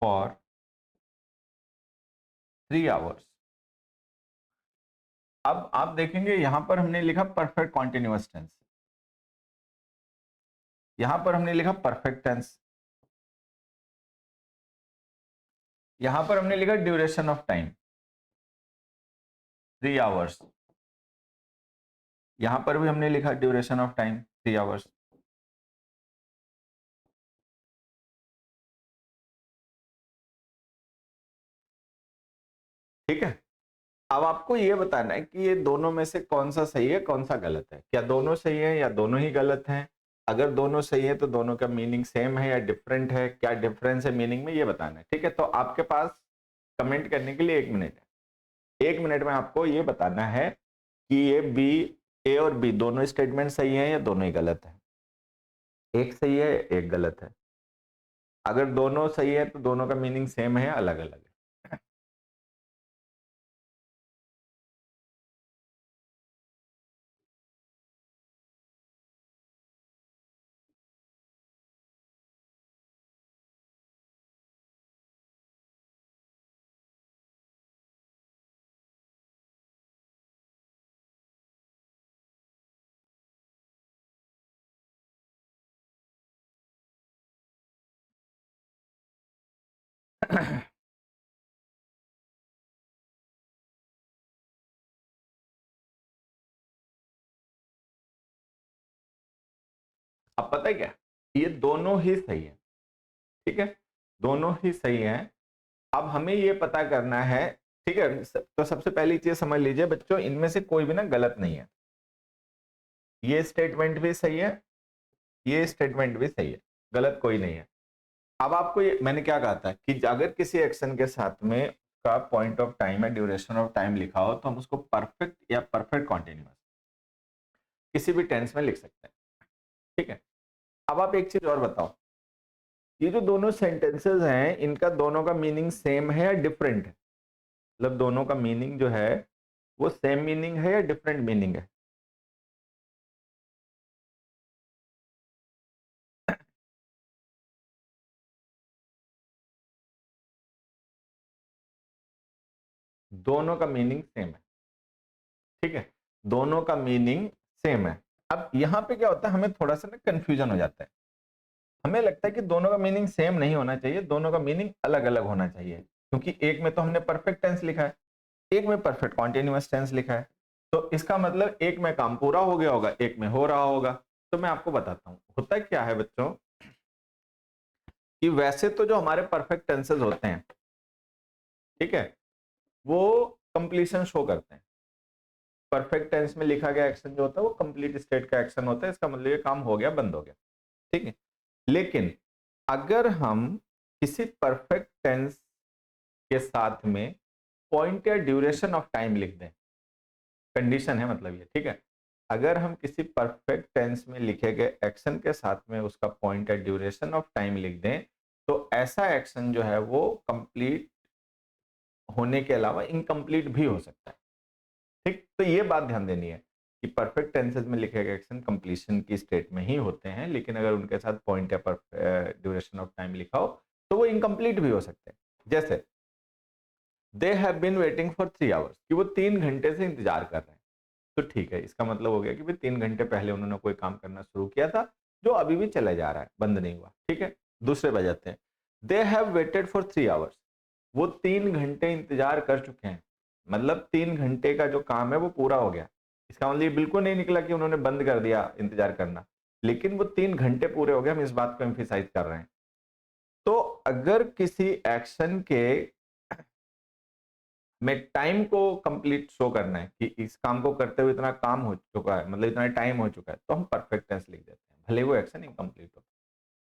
For 3 hours. अब आप देखेंगे यहां पर हमने लिखा परफेक्ट कॉन्टिन्यूअस टेंस, यहां पर हमने लिखा परफेक्ट टेंस, यहां पर हमने लिखा ड्यूरेशन ऑफ टाइम 3 आवर्स, यहां पर भी हमने लिखा ड्यूरेशन ऑफ टाइम 3 आवर्स। ठीक है, अब आपको ये बताना है कि ये दोनों में से कौन सा सही है कौन सा गलत है, क्या दोनों सही है या दोनों ही गलत हैं। अगर दोनों सही है तो दोनों का मीनिंग सेम है या डिफरेंट है, क्या डिफरेंस है मीनिंग में, ये बताना है। ठीक है, तो आपके पास कमेंट करने के लिए 1 मिनट है। 1 मिनट में आपको ये बताना है कि ये बी, ए और बी दोनों स्टेटमेंट सही है या दोनों ही गलत है। एक सही है एक गलत है। अगर दोनों सही है तो दोनों का मीनिंग सेम है अलग अलग है। अब पता है क्या, ये दोनों ही सही है। ठीक है, दोनों ही सही है। अब हमें ये पता करना है। ठीक है, तो सबसे पहली चीज समझ लीजिए बच्चों, इनमें से कोई भी ना गलत नहीं है। ये स्टेटमेंट भी सही है, ये स्टेटमेंट भी सही है, गलत कोई नहीं है। अब आपको ये मैंने क्या कहा था कि अगर किसी एक्शन के साथ में का पॉइंट ऑफ टाइम है, ड्यूरेशन ऑफ टाइम लिखा हो तो हम उसको परफेक्ट या परफेक्ट कॉन्टिन्यूअस किसी भी टेंस में लिख सकते हैं। ठीक है, अब आप एक चीज और बताओ, ये जो दोनों सेंटेंसेस हैं इनका दोनों का मीनिंग सेम है या डिफरेंट है। मतलब दोनों का मीनिंग जो है वो सेम मीनिंग है या डिफरेंट मीनिंग है। दोनों का मीनिंग सेम है। ठीक है, दोनों का मीनिंग सेम है। अब यहां पे क्या होता है, हमें थोड़ा सा ना कंफ्यूजन हो जाता है। हमें लगता है कि दोनों का मीनिंग सेम नहीं होना चाहिए, दोनों का मीनिंग अलग अलग होना चाहिए, क्योंकि एक में तो हमने परफेक्ट टेंस लिखा है, एक में परफेक्ट कॉन्टिन्यूअस टेंस लिखा है। तो इसका मतलब एक में काम पूरा हो गया होगा, एक में हो रहा होगा। तो मैं आपको बताता हूं होता क्या है बच्चों, कि वैसे तो जो हमारे परफेक्ट टेंसेस होते हैं, ठीक है, वो कंप्लीशन शो करते हैं। परफेक्ट टेंस में लिखा गया एक्शन जो होता है वो कंप्लीट स्टेट का एक्शन होता है, इसका मतलब ये काम हो गया, बंद हो गया। ठीक है, लेकिन अगर हम किसी परफेक्ट टेंस के साथ में पॉइंट या ड्यूरेशन ऑफ टाइम लिख दें, कंडीशन है मतलब ये। ठीक है, अगर हम किसी परफेक्ट टेंस में लिखे गए एक्शन के साथ में उसका पॉइंट या ड्यूरेशन ऑफ टाइम लिख दें, तो ऐसा एक्शन जो है वो कंप्लीट होने के अलावा इनकम्प्लीट भी हो सकता है। ठीक, तो ये बात ध्यान देनी है कि परफेक्ट टेंसेज में लिखे गए एक्शन कंप्लीशन की स्टेट में ही होते हैं, लेकिन अगर उनके साथ पॉइंट या ड्यूरेशन ऑफ टाइम लिखा हो तो वो इनकम्प्लीट भी हो सकते हैं। जैसे they have been waiting for 3 hours, कि वो 3 घंटे से इंतजार कर रहे हैं। तो ठीक है, इसका मतलब हो गया कि भाई 3 घंटे पहले उन्होंने कोई काम करना शुरू किया था जो अभी भी चला जा रहा है, बंद नहीं हुआ। ठीक है, दूसरे बजाते हैं, they have waited for 3 hours, वो 3 घंटे इंतजार कर चुके हैं, मतलब 3 घंटे का जो काम है वो पूरा हो गया। इसका मतलब ये बिल्कुल नहीं निकला कि उन्होंने बंद कर दिया इंतजार करना, लेकिन वो 3 घंटे पूरे हो गए, हम इस बात को एम्फिसाइज कर रहे हैं। तो अगर किसी एक्शन के में टाइम को कंप्लीट शो करना है कि इस काम को करते हुए इतना काम हो चुका है, मतलब इतना टाइम हो चुका है, तो हम परफेक्ट टेंस लिख देते हैं, भले वो एक्शन इनकम्प्लीट हो।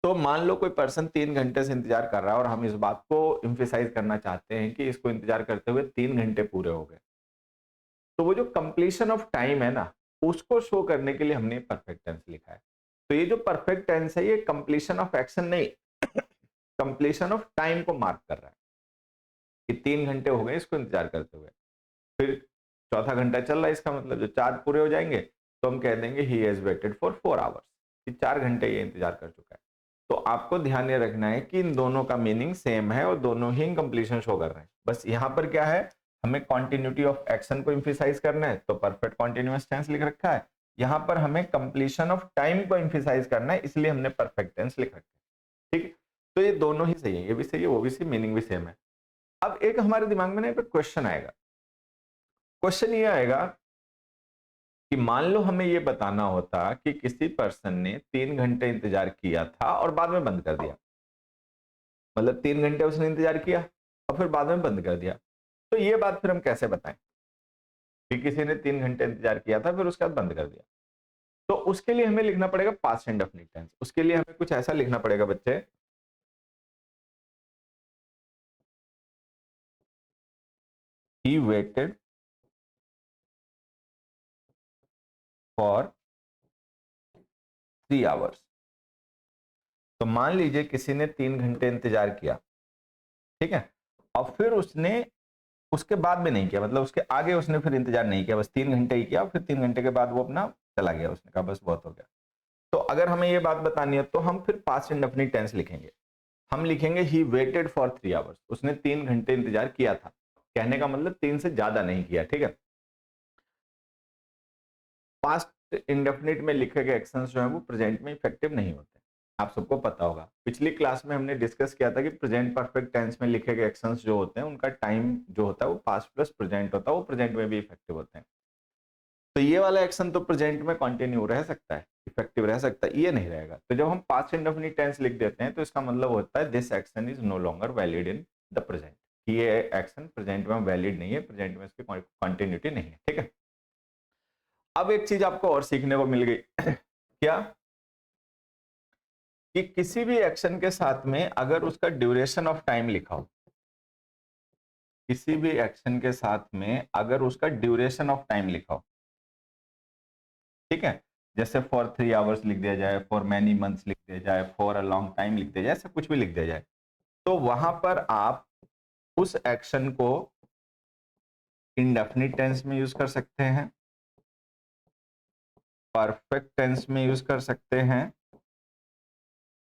तो मान लो कोई पर्सन 3 घंटे से इंतजार कर रहा है और हम इस बात को इम्फेसाइज करना चाहते हैं कि इसको इंतजार करते हुए 3 घंटे पूरे हो गए, तो वो जो कंप्लीशन ऑफ टाइम है ना, उसको शो करने के लिए हमने परफेक्ट टेंस लिखा है। तो ये जो परफेक्ट टेंस है ये कंप्लीशन ऑफ एक्शन नहीं, कंप्लीशन ऑफ टाइम को मार्क कर रहा है कि 3 घंटे हो गए इसको इंतजार करते हुए। फिर चौथा घंटा चल रहा है, इसका मतलब जो 4 पूरे हो जाएंगे तो हम कह देंगे he has waited for 4 hours, कि 4 घंटे ये इंतजार कर चुका है। तो आपको ध्यान ये रखना है कि इन दोनों का मीनिंग सेम है और दोनों ही इनकम्प्लीशन शो कर रहे हैं। बस यहाँ पर क्या है, हमें कॉन्टिन्यूटी ऑफ एक्शन को एम्फिसाइज करना है तो परफेक्ट कॉन्टिन्यूअस टेंस लिख रखा है, यहाँ पर हमें कंप्लीशन ऑफ टाइम को एम्फिसाइज करना है इसलिए हमने परफेक्ट टेंस लिख रखा है। ठीक, तो ये दोनों ही सही है, ये भी सही है वो भी सही, मीनिंग भी सेम है। अब एक हमारे दिमाग में ना क्वेश्चन आएगा, क्वेश्चन ये आएगा कि मान लो हमें ये बताना होता कि किसी पर्सन ने 3 घंटे इंतजार किया था और बाद में बंद कर दिया, मतलब 3 घंटे उसने इंतजार किया और फिर बाद में बंद कर दिया, तो ये बात फिर हम कैसे बताएं कि किसी ने 3 घंटे इंतजार किया था फिर उसके बाद बंद कर दिया। तो उसके लिए हमें लिखना पड़ेगा पास्ट इंडेफिनिट टेंस। उसके लिए हमें कुछ ऐसा लिखना पड़ेगा बच्चे, ही वेटेड फॉर 3 आवर्स। तो मान लीजिए किसी ने 3 घंटे इंतजार किया, ठीक है, और फिर उसने उसके बाद में नहीं किया, मतलब उसके आगे उसने फिर इंतजार नहीं किया, बस 3 घंटे ही किया, फिर 3 घंटे के बाद वो अपना चला गया, उसने कहा बस बहुत हो गया। तो अगर हमें ये बात बतानी है तो हम फिर पास्ट इंडेफिनिट टेंस लिखेंगे, हम लिखेंगे ही वेटेड फॉर 3 आवर्स, उसने 3 घंटे इंतजार किया था, कहने का मतलब 3 से ज्यादा नहीं किया, ठीक है। पास्ट इंडेफिनिट में लिखे गए एक्शंस जो है वो प्रेजेंट में इफेक्टिव नहीं होते, आप सबको पता होगा। पिछली क्लास में हमने डिस्कस किया था कि प्रेजेंट परफेक्ट टेंस में लिखे गए एक्शंस जो होते हैं उनका टाइम जो होता है वो पास्ट प्लस प्रेजेंट होता है, वो प्रेजेंट में भी इफेक्टिव होते हैं। तो ये वाला एक्शन तो प्रेजेंट में कंटिन्यू रह सकता है, इफेक्टिव रह सकता है, ये नहीं रहेगा। तो जब हम पास्ट इंडेफिनिट टेंस लिख देते हैं तो इसका मतलब होता है this action is no longer valid in the present, ये एक्शन प्रेजेंट में वैलिड नहीं है, प्रेजेंट में इसकी कंटिन्यूटी नहीं है, ठीक है। अब एक चीज आपको और सीखने को मिल गई क्या, कि किसी भी एक्शन के साथ में अगर उसका ड्यूरेशन ऑफ टाइम लिखा हो, किसी भी एक्शन के साथ में अगर उसका ड्यूरेशन ऑफ टाइम लिखा हो, ठीक है, जैसे फॉर 3 आवर्स लिख दिया जाए, फॉर मैनी मंथ्स लिख दिया जाए, फॉर अ लॉन्ग टाइम लिख दिया जाए, ऐसा कुछ भी लिख दिया जाए, तो वहां पर आप उस एक्शन को इंडेफिनिट टेंस में यूज कर सकते हैं, परफेक्ट टेंस में यूज कर सकते हैं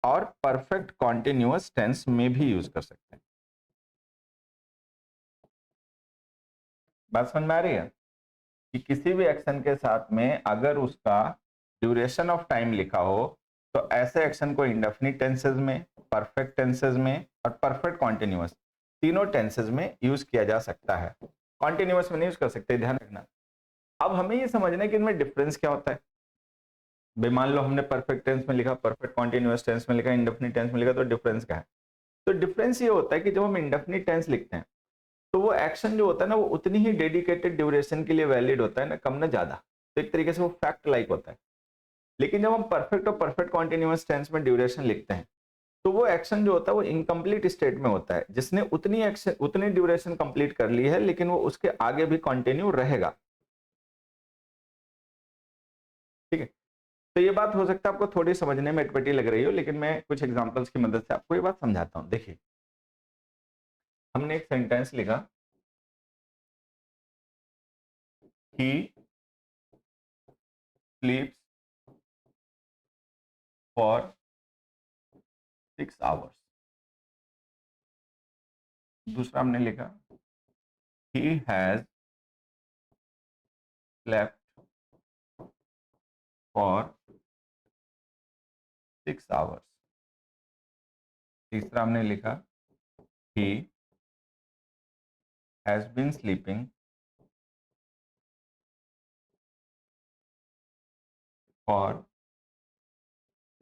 और परफेक्ट कॉन्टिन्यूअस टेंस में भी यूज कर सकते हैं। बात समझ में आ रही है कि किसी भी एक्शन के साथ में अगर उसका ड्यूरेशन ऑफ टाइम लिखा हो तो ऐसे एक्शन को इंडेफिनिट टेंसेस में, परफेक्ट टेंसेस में और परफेक्ट कॉन्टिन्यूअस तीनों टेंसेस में यूज किया जा सकता है, कॉन्टिन्यूअस में नहीं यूज कर सकते, ध्यान रखना। अब हमें ये समझना है कि इनमें डिफरेंस क्या होता है। भाई मान लो हमने परफेक्ट टेंस में लिखा, परफेक्ट कॉन्टिन्यूअस टेंस में लिखा, इंडेफिनिट टेंस में लिखा, तो डिफरेंस क्या है। तो डिफरेंस ये होता है कि जब हम इंडेफिनिट टेंस लिखते हैं तो वो एक्शन जो होता है ना वो उतनी ही डेडिकेटेड ड्यूरेशन के लिए वैलिड होता है, ना कम ना ज्यादा, तो एक तरीके से वो फैक्ट लाइक होता है। लेकिन जब हम परफेक्ट और परफेक्ट कॉन्टिन्यूअस टेंस में ड्यूरेशन लिखते हैं तो वो एक्शन जो होता है वो इनकम्प्लीट स्टेट में होता है, जिसने उतनी एक्शन उतनी ड्यूरेशन कंप्लीट कर ली है लेकिन वो उसके आगे भी कंटिन्यू रहेगा, ठीक है। तो ये बात हो सकता है आपको थोड़ी समझने में अटपटी लग रही हो, लेकिन मैं कुछ एग्जांपल्स की मदद से आपको ये बात समझाता हूं। देखिए हमने एक सेंटेंस लिखा, ही स्लीप्स फॉर 6 आवर्स। दूसरा हमने लिखा, he has slept for 6 hours। तीसरा हमने लिखा, he has been sleeping for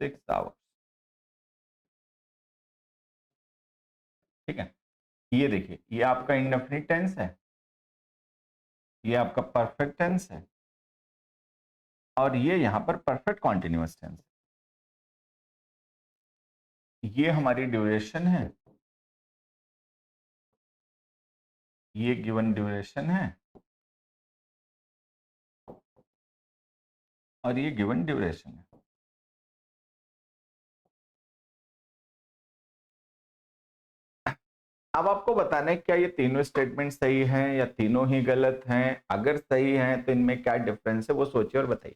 6 hours, ठीक है। ये देखिए ये आपका इंडेफिनिट टेंस है, ये आपका परफेक्ट टेंस है और ये यहां पर परफेक्ट कॉन्टिन्यूअस टेंस है। ये हमारी ड्यूरेशन है, ये गिवन ड्यूरेशन है और ये गिवन ड्यूरेशन है। अब आपको बताना है क्या ये तीनों स्टेटमेंट सही हैं या तीनों ही गलत हैं, अगर सही हैं तो इनमें क्या डिफरेंस है वो सोचिए और बताइए।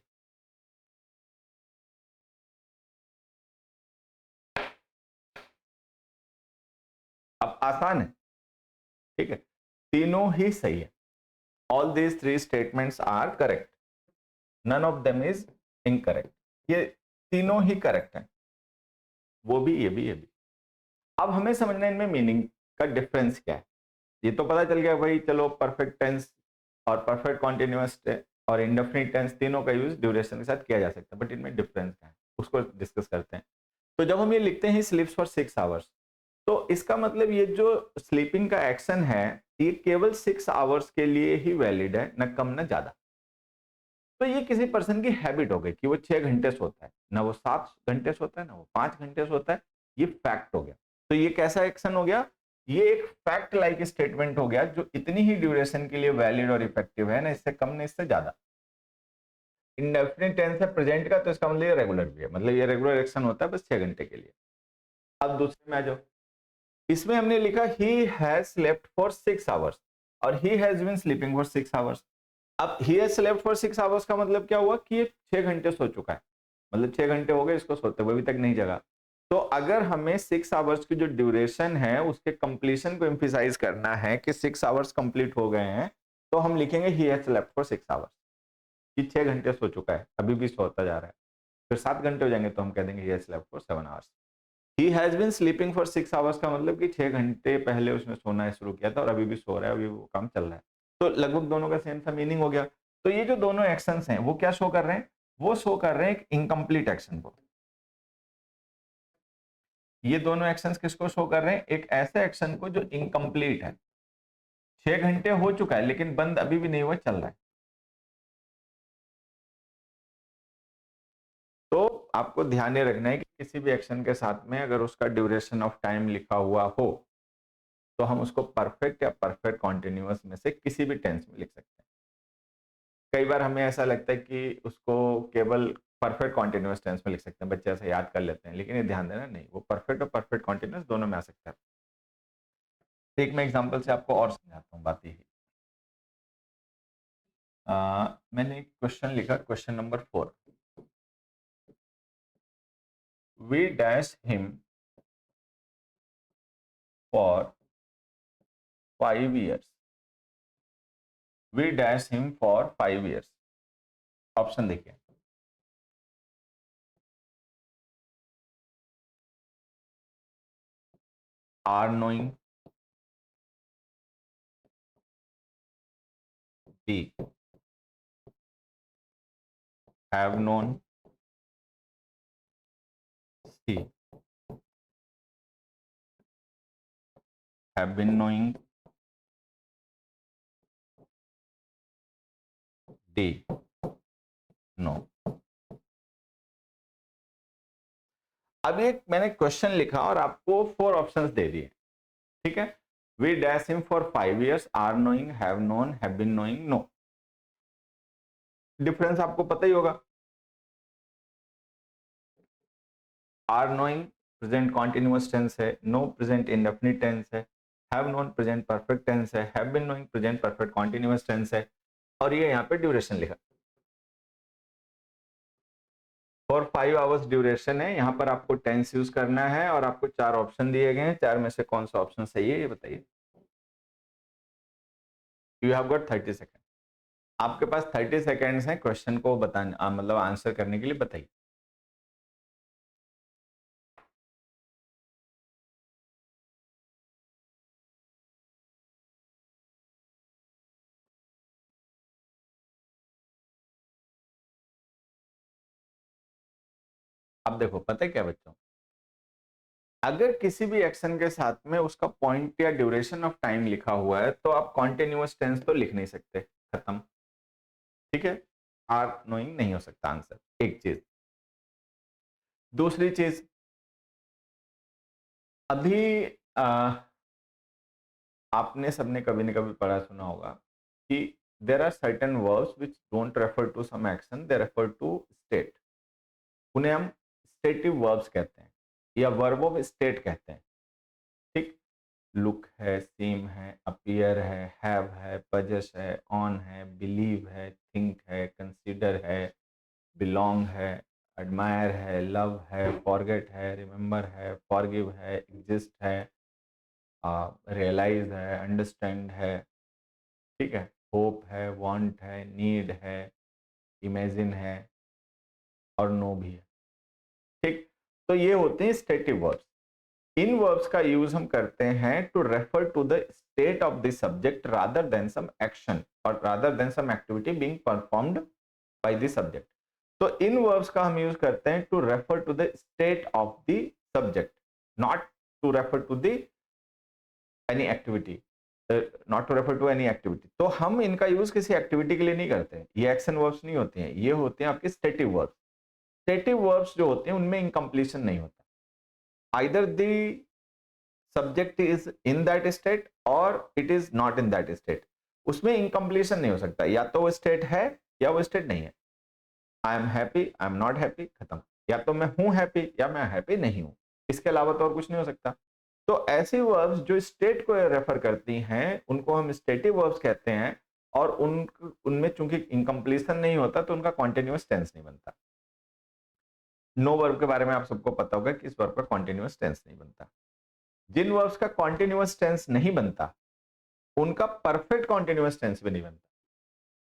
अब आसान है, ठीक है, तीनों ही सही है। All these three statements are correct, none of them is incorrect. ये तीनों ही करेक्ट है, वो भी, ये भी, ये भी। अब हमें समझना है इनमें मीनिंग का डिफरेंस क्या है। ये तो पता चल गया भाई, चलो परफेक्ट टेंस और परफेक्ट कॉन्टिन्यूअस और इंडेफिनिट टेंस तीनों का यूज ड्यूरेशन के साथ किया जा सकता है, बट इनमें डिफरेंस क्या है उसको डिस्कस करते हैं। तो जब हम ये लिखते हैं स्लीप्स फॉर 6 आवर्स, तो इसका मतलब ये जो स्लीपिंग का एक्शन है ये केवल 6 आवर्स के लिए ही वैलिड है, न कम न ज्यादा। तो ये किसी पर्सन की हैबिट हो गई कि वो 6 घंटे सोता है, ना वो 7 घंटे सोता है, ना वो 5 घंटे सोता है, ये फैक्ट हो गया। तो ये कैसा एक्शन हो गया, ये एक फैक्ट लाइक स्टेटमेंट हो गया जो इतनी ही ड्यूरेशन के लिए वैलिड और इफेक्टिव है, ना इससे कम ना इससे ज्यादा। इंडेफिनिट टेंस है प्रेजेंट का, तो इसका मतलब ये रेगुलर भी है, मतलब ये रेगुलर एक्शन होता है बस 6 घंटे के लिए। अब दूसरे में आ जाओ, इसमें हमने लिखा he has slept for 6 hours और he has been sleeping for 6 hours. अब he has slept for 6 hours का मतलब क्या हुआ कि ये 6 घंटे सो चुका है, मतलब 6 घंटे हो गए इसको सोते हुए, अभी तक नहीं जगा। तो अगर हमें 6 आवर्स की जो ड्यूरेशन है उसके कंप्लीशन को एम्फिसाइज करना है कि 6 आवर्स कंप्लीट हो गए हैं, तो हम लिखेंगे ही हैज स्लेप्ट फॉर 6 आवर्स, कि 6 घंटे सो चुका है, अभी भी सोता जा रहा है। फिर 7 घंटे हो जाएंगे तो हम कह देंगे he has slept for 7 hours. He has been sleeping for 6 hours का मतलब कि 6 घंटे पहले उसने सोना शुरू किया था और अभी भी सो रहा है, अभी वो काम चल रहा है। तो लगभग दोनों का सेम सा मीनिंग हो गया। तो ये जो दोनों एक्शंस हैं वो क्या शो कर रहे हैं, वो शो कर रहे हैं एक इनकम्प्लीट एक्शन को। ये दोनों एक्शंस किसको शो कर रहे हैं, एक ऐसे एक्शन को जो इनकम्प्लीट है, 6 घंटे हो चुका है लेकिन बंद अभी भी नहीं हुआ, चल रहा है। तो आपको ध्यान ये रखना है कि किसी भी एक्शन के साथ में अगर उसका ड्यूरेशन ऑफ टाइम लिखा हुआ हो तो हम उसको परफेक्ट या परफेक्ट कॉन्टिन्यूअस में से किसी भी टेंस में लिख सकते हैं। कई बार हमें ऐसा लगता है कि उसको केवल परफेक्ट कॉन्टिन्यूअस टेंस में लिख सकते हैं, बच्चे ऐसा याद कर लेते हैं, लेकिन ये ध्यान देना नहीं, वो परफेक्ट और परफेक्ट कॉन्टिन्यूअस दोनों में आ सकता है। एक मैं एग्जांपल से आपको और समझाता हूँ बात यही। मैंने एक क्वेश्चन लिखा, question number 4, we dash him for 5 years, we dash him for 5 years। Option देखिए, are knowing, B have known, C have been knowing, D know. अब एक मैंने क्वेश्चन लिखा और आपको 4 ऑप्शंस दे दिए, ठीक है। We dash him for 5 years, are knowing, have known, have been knowing, know. Difference आपको पता ही होगा। Are knowing present continuous tense है, नो प्रेजेंट इंडेफिनिट टेंस है, have known present perfect tense है, have been knowing present perfect continuous tense है, और ये यहाँ पे ड्यूरेशन लिखा फॉर 5 आवर्स ड्यूरेशन है। यहाँ पर आपको टेंस यूज करना है और आपको 4 ऑप्शन दिए गए हैं, 4 में से कौन सा ऑप्शन सही है ये बताइए। यू हैव गॉट 30 सेकेंड, आपके पास 30 सेकेंड्स हैं क्वेश्चन को बताने, मतलब आंसर करने के लिए, बताइए। अब देखो पता है क्या बच्चों, अगर किसी भी एक्शन के साथ में उसका पॉइंट या ड्यूरेशन ऑफ टाइम लिखा हुआ है तो आप कॉन्टिन्यूअस टेंस तो लिख नहीं सकते, खत्म, ठीक है। आर नोइंग नहीं हो सकता आंसर, एक चीज। दूसरी चीज, अभी आपने सबने कभी न कभी पढ़ा सुना होगा कि there are certain verbs which don't refer to some action, they refer to state. उन्हें हम स्टेटिव वर्ब्स कहते हैं या वर्ब ऑफ स्टेट कहते हैं, ठीक। लुक है, सीम है, अपीयर है पजेस है, ऑन है, बिलीव है, थिंक है, कंसीडर है, बिलोंग है, एडमायर है, लव है, फॉरगेट है, रिमेंबर है, फॉरगिव है, एग्जिस्ट है, रियलाइज है, अंडरस्टैंड है, ठीक है, होप है, वांट है, नीड है, इमेजिन है और नो भी है। ठीक, तो ये होते हैं स्टेटिव वर्ब्स। इन वर्ब्स का यूज हम करते हैं to refer to the state of the subject rather than some action और rather than some activity being performed by the subject. तो इन वर्ब्स का हम यूज करते हैं to refer to the state of the subject, not to refer to the any activity, not to refer to any activity. तो हम इनका use किसी एक्टिविटी के लिए नहीं करते, ये एक्शन वर्ब्स नहीं होते हैं, ये होते हैं आपके स्टेटिव वर्ब्स। स्टेटिव वर्ब्स जो होते हैं उनमें इनकम्प्लीशन नहीं होता, either the subject is in that state और it is not in that state, उसमें इनकम्प्लीशन नहीं हो सकता, या तो वो स्टेट है या वो स्टेट नहीं है। I am happy, I am not happy, खत्म। या तो मैं हूं हैप्पी या मैं हैप्पी नहीं हूं, इसके अलावा तो और कुछ नहीं हो सकता। तो ऐसी वर्ब्स जो स्टेट को रेफर करती हैं उनको हम स्टेटिव वर्ब्स कहते हैं, और उनमें चूंकि इनकम्प्लीशन नहीं होता तो उनका कॉन्टिन्यूअस टेंस नहीं बनता। नो वर्ब के बारे में आप सबको पता होगा कि इस वर्ब का कॉन्टिन्यूअस टेंस नहीं बनता। जिन वर्ब्स का कॉन्टिन्यूअस टेंस नहीं बनता उनका परफेक्ट कॉन्टिन्यूअस टेंस भी नहीं बनता।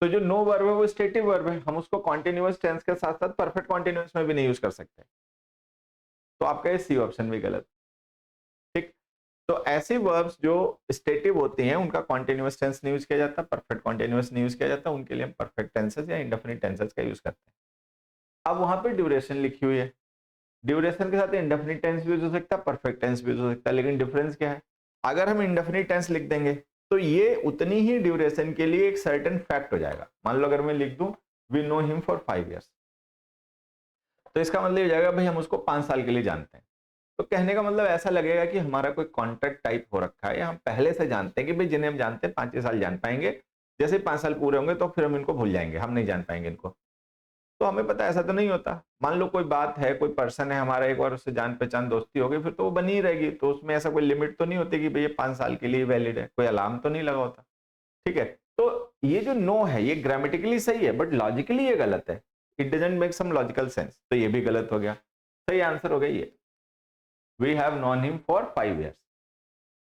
तो जो नो वर्ब है वो स्टेटिव वर्ब है, हम उसको कॉन्टिन्यूअस टेंस के साथ साथ परफेक्ट कॉन्टिन्यूअस में भी नहीं यूज कर सकते, तो आपका ये सी ऑप्शन भी गलत। ठीक, तो ऐसे वर्ब्स जो स्टेटिव होती हैं उनका कॉन्टिन्यूअस टेंस नहीं यूज किया जाता, परफेक्ट कॉन्टिन्यूअस नहीं यूज किया जाता, उनके लिए हम परफेक्ट टेंसेस या इंडेफिनिट टेंसेस का यूज करते हैं। अब वहां पे ड्यूरेशन लिखी हुई है, ड्यूरेशन के साथ इंडेफिनिट टेंस भी यूज हो सकता है, परफेक्ट टेंस भी यूज हो सकता है, लेकिन डिफरेंस क्या है? अगर हम इंडेफिनिट टेंस लिख देंगे तो ये उतनी ही ड्यूरेशन के लिए एक सर्टेन फैक्ट हो जाएगा। मान लो अगर मैं लिख दूं we know him for 5 years, तो इसका मतलब हो जाएगा भाई हम उसको 5 साल के लिए जानते हैं। तो कहने का मतलब ऐसा लगेगा कि हमारा कोई कॉन्ट्रैक्ट टाइप हो रखा है, या हम पहले से जानते हैं कि भाई जिन्हें हम जानते हैं 5 साल जान पाएंगे, जैसे 5 साल पूरे होंगे तो फिर हम इनको भूल जाएंगे, हम नहीं जान पाएंगे इनको। तो हमें पता है ऐसा तो नहीं होता। मान लो कोई बात है, कोई पर्सन है हमारा, एक बार उससे जान पहचान दोस्ती हो गई फिर तो वो बनी ही रहेगी, तो उसमें ऐसा कोई लिमिट तो नहीं होती कि भाई ये 5 साल के लिए वैलिड है, कोई अलार्म तो नहीं लगा होता। ठीक है, तो ये जो नो है ये ग्रामेटिकली सही है बट लॉजिकली ये गलत है, it doesn't make some logical sense, तो ये भी गलत हो गया। सही आंसर हो गया ये, we have known him for 5 years।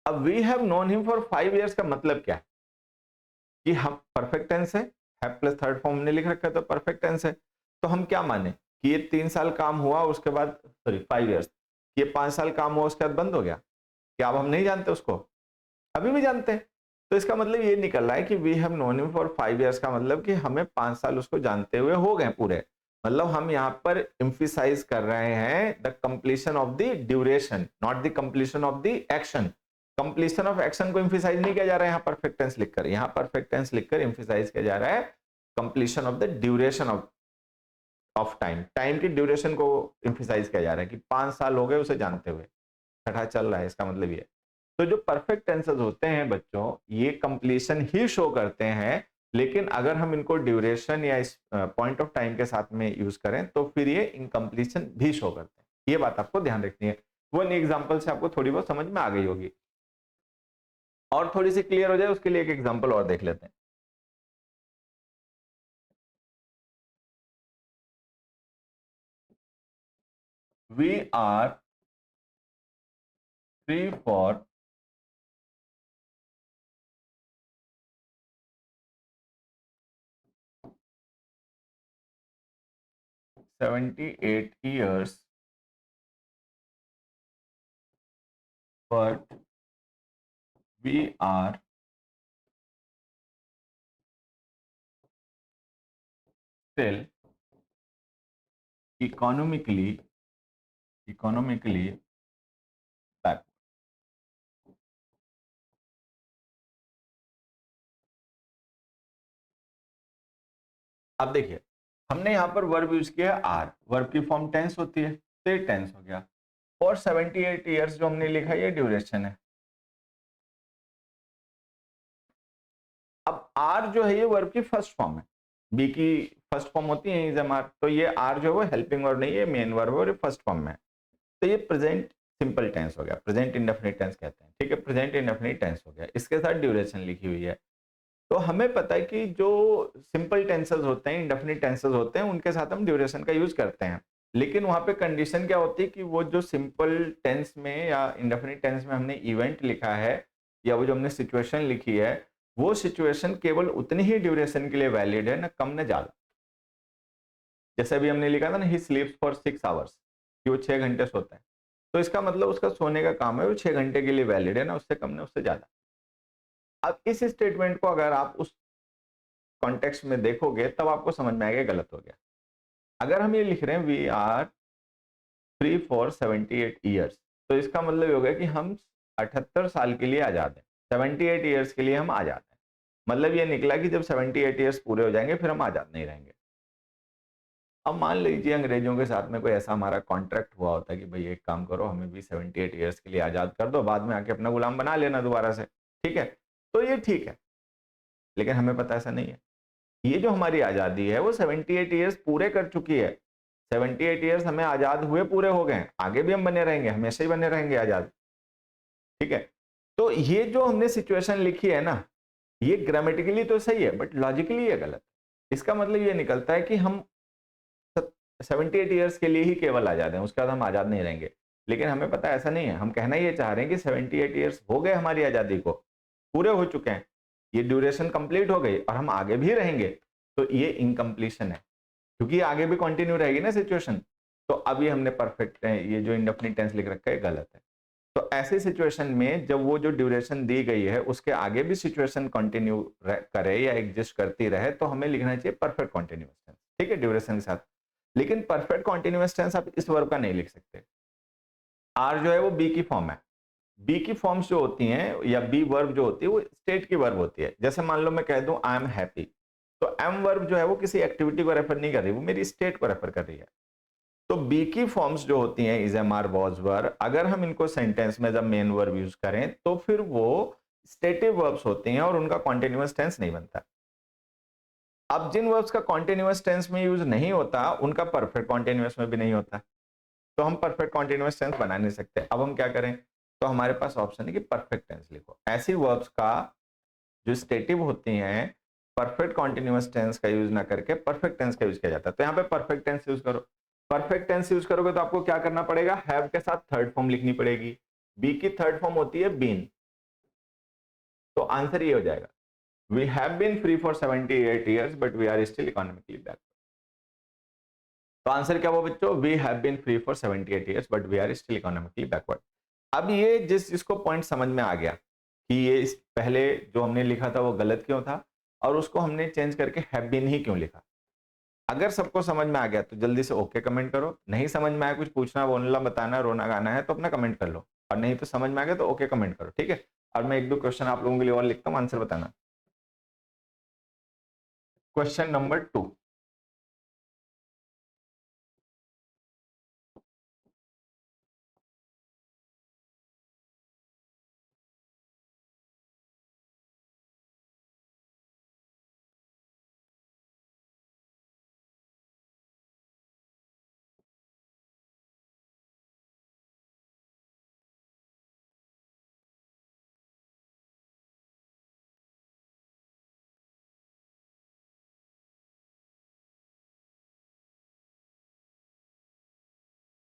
अब we have known him for 5 years का मतलब क्या है कि हम परफेक्ट टेंस है प्लस थर्ड फॉर्म हमने लिख रखा है तो परफेक्ट टेंस है, तो हम क्या माने कि ये 3 साल काम हुआ उसके बाद, सॉरी 5 years, ये 5 साल काम हुआ उसके बाद बंद हो गया, क्या अब हम नहीं जानते उसको? अभी भी जानते हैं। तो इसका मतलब ये निकल रहा है कि we have known him for 5 years का मतलब कि हमें 5 साल उसको जानते हुए हो गए पूरे। मतलब हम यहाँ पर एम्फिसाइज कर रहे हैं the completion of the duration, not the completion of the action. Completion of action को एम्फिसाइज नहीं किया जा रहा है यहाँ परफेक्ट टेंस लिखकर, यहाँ परफेक्ट टेंस लिखकर एम्फिसाइज किया जा रहा है completion of the duration of time, time की ड्यूरेशन को एम्फिसाइज किया जा रहा है कि 5 साल हो गए उसे जानते हुए, छठा चल रहा है, इसका मतलब ये। तो जो परफेक्ट टेंसेस होते हैं बच्चों ये कंप्लीशन ही शो करते हैं, लेकिन अगर हम इनको ड्यूरेशन या इस पॉइंट ऑफ टाइम के साथ में यूज करें तो फिर ये इनकम्प्लीशन भी शो करते हैं। ये बात आपको ध्यान रखनी है। वो एग्जांपल से आपको थोड़ी बहुत समझ में आ गई होगी, और थोड़ी सी क्लियर हो जाए उसके लिए एक एग्जांपल और देख लेते हैं। We are free for 78 years but we are still economically backward। अब देखिए हमने यहाँ पर वर्ब यूज किया आर, वर्ब की फॉर्म टेंस होती है तो ये टेंस हो गया, और 78 ईयर्स जो हमने लिखा ये ड्यूरेशन है। अब आर जो है ये वर्ब की फर्स्ट फॉर्म है, बी की फर्स्ट फॉर्म होती है इज एम आर, तो ये आर जो है वो हेल्पिंग वर्ब नहीं है, मेन वर्ब है और ये फर्स्ट फॉर्म में है, तो ये प्रेजेंट सिंपल टेंस हो गया, प्रेजेंट इंडेफिनिट टेंस कहते हैं। ठीक है, प्रेजेंट इंडेफिनिट टेंस हो गया, इसके साथ ड्यूरेशन लिखी हुई है। तो हमें पता है कि जो सिंपल टेंसेस होते हैं, इंडेफिनिट टेंसेस होते हैं, उनके साथ हम ड्यूरेशन का यूज करते हैं। लेकिन वहां पे कंडीशन क्या होती है कि वो जो सिंपल टेंस में या इंडेफिनिट टेंस में हमने इवेंट लिखा है या वो जो हमने सिचुएशन लिखी है, वो सिचुएशन केवल उतनी ही ड्यूरेशन के लिए वैलिड है, ना कम ना ज्यादा। जैसे अभी हमने लिखा था ना, ही स्लीप्स फॉर 6 आवर्स, कि वो 6 घंटे सोता है, तो इसका मतलब उसका सोने का काम है, वो 6 घंटे के लिए वैलिड है, ना उससे कम ना उससे ज्यादा। अब इस स्टेटमेंट को अगर आप उस कॉन्टेक्स्ट में देखोगे तब आपको समझ में आएगा गलत हो गया। अगर हम ये लिख रहे हैं we are free for 78 years, तो इसका मतलब ये हो गया कि हम 78 साल के लिए आजाद हैं, 78 ईयर्स के लिए हम आजाद हैं। मतलब ये निकला कि जब 78 ईयर्स पूरे हो जाएंगे फिर हम आजाद नहीं रहेंगे। अब मान लीजिए अंग्रेजों के साथ में कोई ऐसा हमारा कॉन्ट्रैक्ट हुआ होता है कि भाई एक काम करो, हमें भी 78 ईयर्स के लिए आजाद कर दो, बाद में आके अपना गुलाम बना लेना दोबारा से, ठीक है, तो ये ठीक है। लेकिन हमें पता ऐसा नहीं है। ये जो हमारी आजादी है वो 78 ईयर्स पूरे कर चुकी है। 78 ईयर्स हमें आजाद हुए पूरे हो गए, आगे भी हम बने रहेंगे, हमेशा ही बने रहेंगे आजाद, ठीक है। तो ये जो हमने सिचुएशन लिखी है ना, ये ग्रामेटिकली तो सही है बट लॉजिकली ये गलत। इसका मतलब ये निकलता है कि हम 78 ईयर्स के लिए ही केवल आजाद हैं, उसके बाद हम आजाद नहीं रहेंगे। लेकिन हमें पता ऐसा नहीं है, हम कहना ये चाह रहे हैं कि 78 ईयर्स हो गए हमारी आजादी को, पूरे हो चुके हैं, ये ड्यूरेशन कंप्लीट हो गई और हम आगे भी रहेंगे, तो ये इनकम्प्लीशन है, क्योंकि आगे भी कंटिन्यू रहेगी ना सिचुएशन। तो अब ये हमने परफेक्ट ये जो इंडेफिनिट टेंस लिख रखा है गलत है। तो ऐसी सिचुएशन में जब वो जो ड्यूरेशन दी गई है उसके आगे भी सिचुएशन कंटिन्यू करे या एग्जिस्ट करती रहे, तो हमें लिखना चाहिए परफेक्ट कॉन्टिन्यूअस टेंस, ठीक है, ड्यूरेशन के साथ। लेकिन परफेक्ट कॉन्टिन्यूअस टेंस आप इस वर्ब का नहीं लिख सकते। आर जो है वो बी की फॉर्म है। बी की फॉर्म्स जो होती हैं या बी वर्ब जो होती है वो स्टेट की वर्ब होती है। जैसे मान लो मैं कह दूं आई एम हैप्पी, तो एम वर्ब जो है वो किसी एक्टिविटी को रेफर नहीं कर रही, वो मेरी स्टेट को रेफर कर रही है। तो बी की फॉर्म्स जो होती हैं is am are was were, अगर हम इनको सेंटेंस में जब मेन वर्ब यूज करें तो फिर वो स्टेटिव वर्ब्स होती हैं और उनका कॉन्टिन्यूअस टेंस नहीं बनता। अब जिन वर्ब्स का कॉन्टिन्यूअस टेंस में यूज नहीं होता उनका परफेक्ट कॉन्टिन्यूअस में भी नहीं होता, तो हम परफेक्ट कॉन्टिन्यूअस टेंस बना नहीं सकते। अब हम क्या करें, तो हमारे पास ऑप्शन है कि परफेक्ट टेंस लिखो। ऐसी वर्ब्स का जो स्टेटिव होती हैं परफेक्ट कॉन्टिन्यूअस टेंस का यूज ना करके परफेक्ट टेंस का यूज किया जाता है। तो यहाँ पे परफेक्ट टेंस यूज करो। परफेक्ट टेंस यूज करोगे तो आपको क्या करना पड़ेगा, हैव के साथ थर्ड फॉर्म लिखनी पड़ेगी। बी की थर्ड फॉर्म होती है बीन, तो आंसर ये हो जाएगा we have been free for 78 years but we are still economically backward. तो आंसर क्या हुआ बच्चों, we have been free for 78 years but we are still economically backward. अब ये जिसको पॉइंट समझ में आ गया कि ये इस पहले जो हमने लिखा था वो गलत क्यों था और उसको हमने चेंज करके हैव बीन ही क्यों लिखा, अगर सबको समझ में आ गया तो जल्दी से ओके कमेंट करो। नहीं समझ में आया, कुछ पूछना बोलना बताना रोना गाना है तो अपना कमेंट कर लो, और नहीं तो समझ में आ गया तो ओके कमेंट करो, ठीक है। और मैं एक दो क्वेश्चन आप लोगों के लिए और लिखता हूँ, आंसर बताना। क्वेश्चन नंबर 2,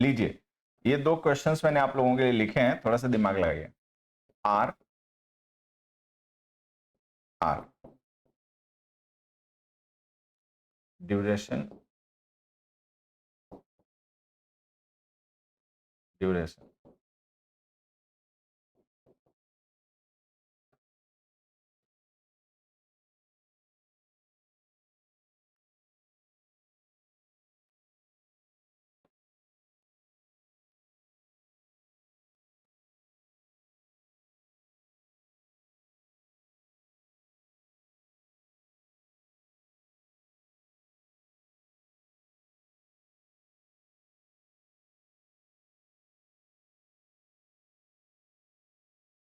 लीजिए ये दो क्वेश्चंस मैंने आप लोगों के लिए लिखे हैं, थोड़ा सा दिमाग लगाइए। आर आर ड्यूरेशन ड्यूरेशन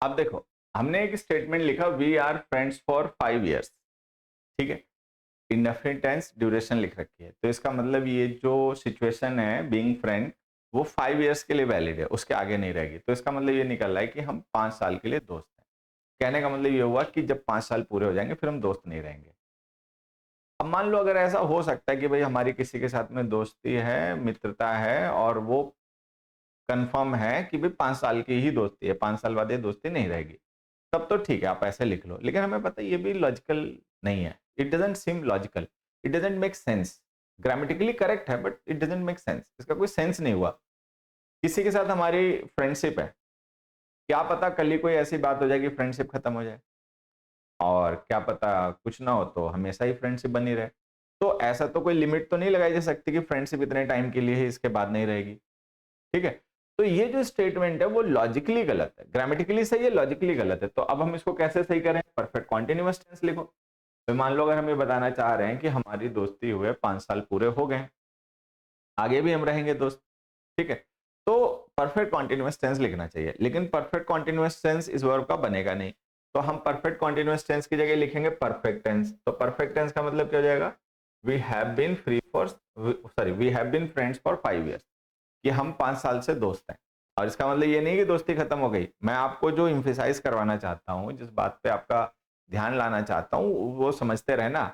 अब देखो हमने एक स्टेटमेंट लिखा we are friends for 5 years, ठीक है, इंडेफिनिट टेंस ड्यूरेशन लिख रखी है, तो इसका मतलब ये जो सिचुएशन है बीइंग फ्रेंड वो 5 ईयर्स के लिए वैलिड है, उसके आगे नहीं रहेगी। तो इसका मतलब ये निकल रहा है कि हम 5 साल के लिए दोस्त हैं। कहने का मतलब ये हुआ कि जब 5 साल पूरे हो जाएंगे फिर हम दोस्त नहीं रहेंगे। अब मान लो अगर ऐसा हो सकता है कि भाई हमारी किसी के साथ में दोस्ती है, मित्रता है, और वो कंफर्म है कि भाई 5 साल की ही दोस्ती है, 5 साल बाद ये दोस्ती नहीं रहेगी, तब तो ठीक है, आप ऐसे लिख लो। लेकिन हमें पता है ये भी लॉजिकल नहीं है, it doesn't seem logical, it doesn't make sense. Grammatically correct है but it doesn't make sense, इसका कोई सेंस नहीं हुआ। किसी के साथ हमारी फ्रेंडशिप है, क्या पता कल ही कोई ऐसी बात हो जाए कि फ्रेंडशिप खत्म हो जाए, और क्या पता कुछ ना हो तो हमेशा ही फ्रेंडशिप बनी रहे। तो ऐसा तो कोई लिमिट तो नहीं लगाई जा सकती कि फ्रेंडशिप इतने टाइम के लिए ही, इसके बाद नहीं रहेगी। ठीक है, तो ये जो स्टेटमेंट है वो लॉजिकली गलत है, ग्रामेटिकली सही है, लॉजिकली गलत है। तो अब हम इसको कैसे सही करें? परफेक्ट कॉन्टिन्यूअस टेंस लिखो। तो मान लो अगर हम ये बताना चाह रहे हैं कि हमारी दोस्ती हुए 5 साल पूरे हो गए, आगे भी हम रहेंगे दोस्त, ठीक है, तो परफेक्ट कॉन्टिन्यूअस टेंस लिखना चाहिए। लेकिन परफेक्ट कॉन्टिन्यूअस टेंस इस वर्ब का बनेगा नहीं, तो हम परफेक्ट कॉन्टिन्यूअस टेंस की जगह लिखेंगे परफेक्ट टेंस। तो परफेक्ट टेंस का मतलब क्या हो जाएगा? We have been free for, sorry, we have been friends for 5 years, कि हम 5 साल से दोस्त हैं। और इसका मतलब ये नहीं कि दोस्ती खत्म हो गई। मैं आपको जो इम्फेसाइज करवाना चाहता हूँ, जिस बात पे आपका ध्यान लाना चाहता हूँ, वो समझते रहना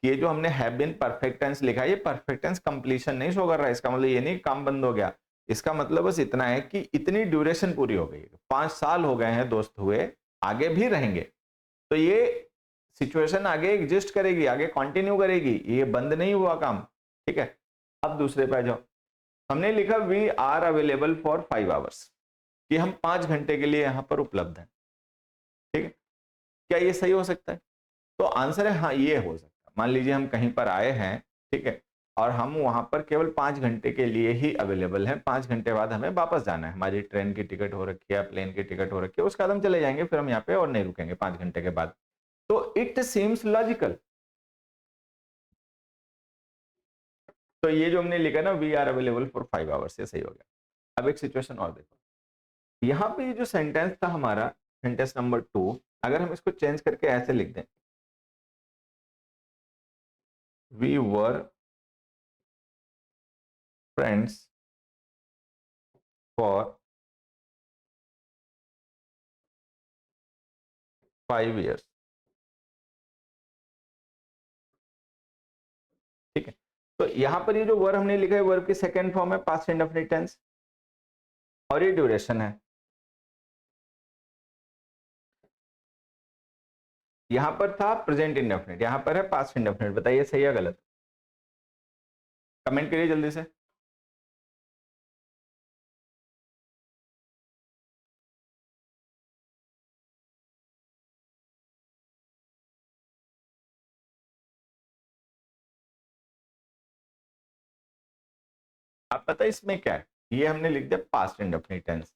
कि ये जो हमने हैव बीन परफेक्ट टेंस लिखा है, ये परफेक्ट टेंस कंप्लीशन नहीं शो कर रहा है। इसका मतलब ये नहीं काम बंद हो गया, इसका मतलब बस इतना है कि इतनी ड्यूरेशन पूरी हो गई, 5 साल हो गए हैं दोस्त हुए, आगे भी रहेंगे। तो ये सिचुएशन आगे एग्जिस्ट करेगी, आगे कंटिन्यू करेगी, ये बंद नहीं हुआ काम। ठीक है, अब दूसरे पे आ जाओ। हमने लिखा we are available for 5 hours, कि हम 5 घंटे के लिए यहां पर उपलब्ध हैं। ठीक है, क्या ये सही हो सकता है? तो आंसर है हाँ, ये हो सकता है। मान लीजिए हम कहीं पर आए हैं, ठीक है, और हम वहां पर केवल 5 घंटे के लिए ही अवेलेबल हैं, 5 घंटे बाद हमें वापस जाना है, हमारी ट्रेन की टिकट हो रखी है, प्लेन की टिकट हो रखी है, उसके बाद हम चले जाएंगे, फिर हम यहाँ पे और नहीं रुकेंगे 5 घंटे के बाद। तो इट सीम्स लॉजिकल। तो ये जो हमने लिखा ना, we are available for 5 hours, ये सही हो गया। अब एक सिचुएशन और देखो, यहाँ पे ये जो सेंटेंस था हमारा, सेंटेंस नंबर 2, अगर हम इसको चेंज करके ऐसे लिख दें, we were friends for 5 years। ठीक है, तो यहां पर ये जो वर्ब हमने लिखा है, वर्ब की सेकंड फॉर्म है पास्ट इंडेफिनिट टेंस, और ये ड्यूरेशन है। यहां पर था प्रेजेंट इंडेफिनिट, यहां पर है पास्ट इंडेफिनिट। बताइए सही है गलत? कमेंट करिए जल्दी से। आप पता है इसमें क्या है? ये हमने लिख दिया पास्ट इंडेफिनिट टेंस।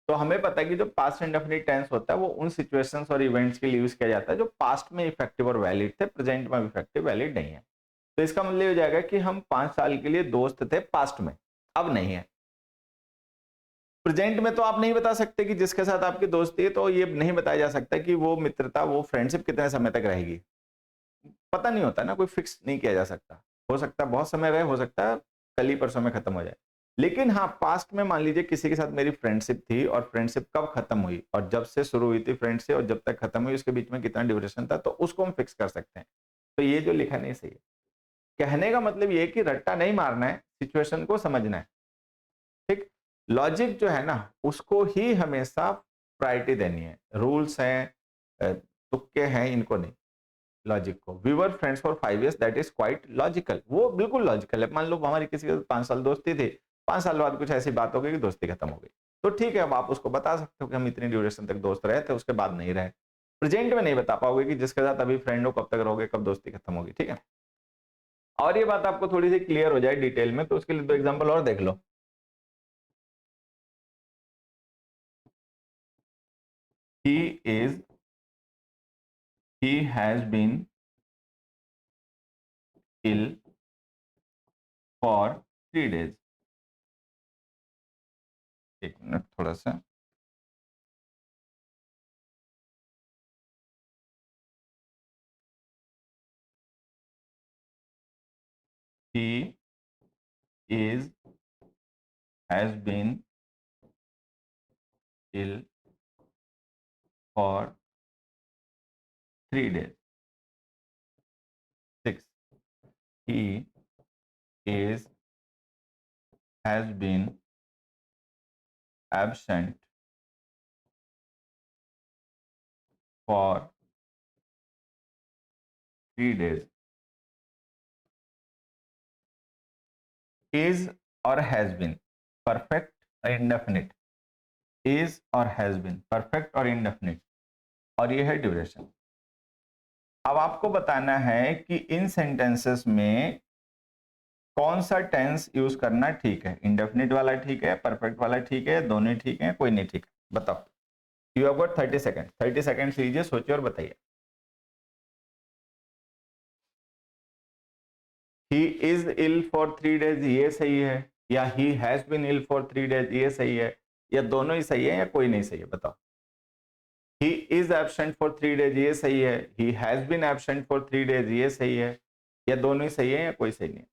तो हमें पता है कि जो पास्ट इंडेफिनिट टेंस होता है वो उन सिचुएशंस और इवेंट्स के लिए यूज किया जाता है जो पास्ट में इफेक्टिव और वैलिड थे, प्रेजेंट में इफेक्टिव वैलिड नहीं है। तो इसका मतलब हो जाएगा कि हम 5 साल के लिए दोस्त थे पास्ट में, अब नहीं है। प्रेजेंट में तो आप नहीं बता सकते कि जिसके साथ आपकी दोस्ती है, तो ये नहीं बताया जा सकता कि वो मित्रता, वो फ्रेंडशिप कितने समय तक रहेगी। पता नहीं होता ना, कोई फिक्स नहीं किया जा सकता। हो सकता है बहुत समय रहे, हो सकता है कल ही परसों में खत्म हो जाए। लेकिन हाँ, पास्ट में मान लीजिए किसी के साथ मेरी फ्रेंडशिप थी, और फ्रेंडशिप कब खत्म हुई और जब से शुरू हुई थी फ्रेंडशिप और जब तक खत्म हुई उसके बीच में कितना ड्यूरेशन था, तो उसको हम फिक्स कर सकते हैं। तो ये जो लिखा नहीं सही है। कहने का मतलब ये है कि रट्टा नहीं मारना है, सिचुएशन को समझना है। ठीक, लॉजिक जो है ना, उसको ही हमेशा प्रायोरिटी देनी है। रूल्स हैं, तुक्के हैं, इनको नहीं। लॉजिक को, we were friends for 5 years, that is quite logical, वो बिल्कुल लॉजिकल है। मान लो हमारी किसी के 5 साल दोस्ती थी, 5 साल बाद कुछ ऐसी बात हो गई कि दोस्ती खत्म हो गई, तो ठीक है, अब आप उसको बता सकते हो कि हम इतनी ड्यूरेशन तक दोस्त रहे थे, उसके बाद नहीं रहे। प्रेजेंट में नहीं बता पाओगे कि जिसके साथ अभी फ्रेंड हो कब तक रहोगे, कब दोस्ती खत्म होगी। ठीक है, और ये बात आपको थोड़ी सी क्लियर हो जाए डिटेल में, तो उसके लिए 2 एग्जाम्पल और देख लो। He is, he has been ill for 3 days। एक मिनट, थोड़ा सा, he is, has been ill for 3 days। 6। he is has been absent for 3 days. is और has been perfect और indefinite, is और has been perfect और indefinite, और ये है ड्यूरेशन। अब आपको बताना है कि इन सेंटेंसेस में कौन सा टेंस यूज करना ठीक है, इंडेफिनिट वाला ठीक है, परफेक्ट वाला ठीक है, दोनों ठीक है, कोई नहीं ठीक है, बताओ। You have got 30 second, 30 second लीजिए, सोचिए और बताइए। He is ill for 3 days, ये सही है, या he has been ill for 3 days, ये सही है, या दोनों ही सही है, या कोई नहीं सही है, बताओ। He is absent for 3 days, ये सही है, he has been absent for 3 days, ये सही है, या दोनों ही सही है, या कोई सही नहीं है।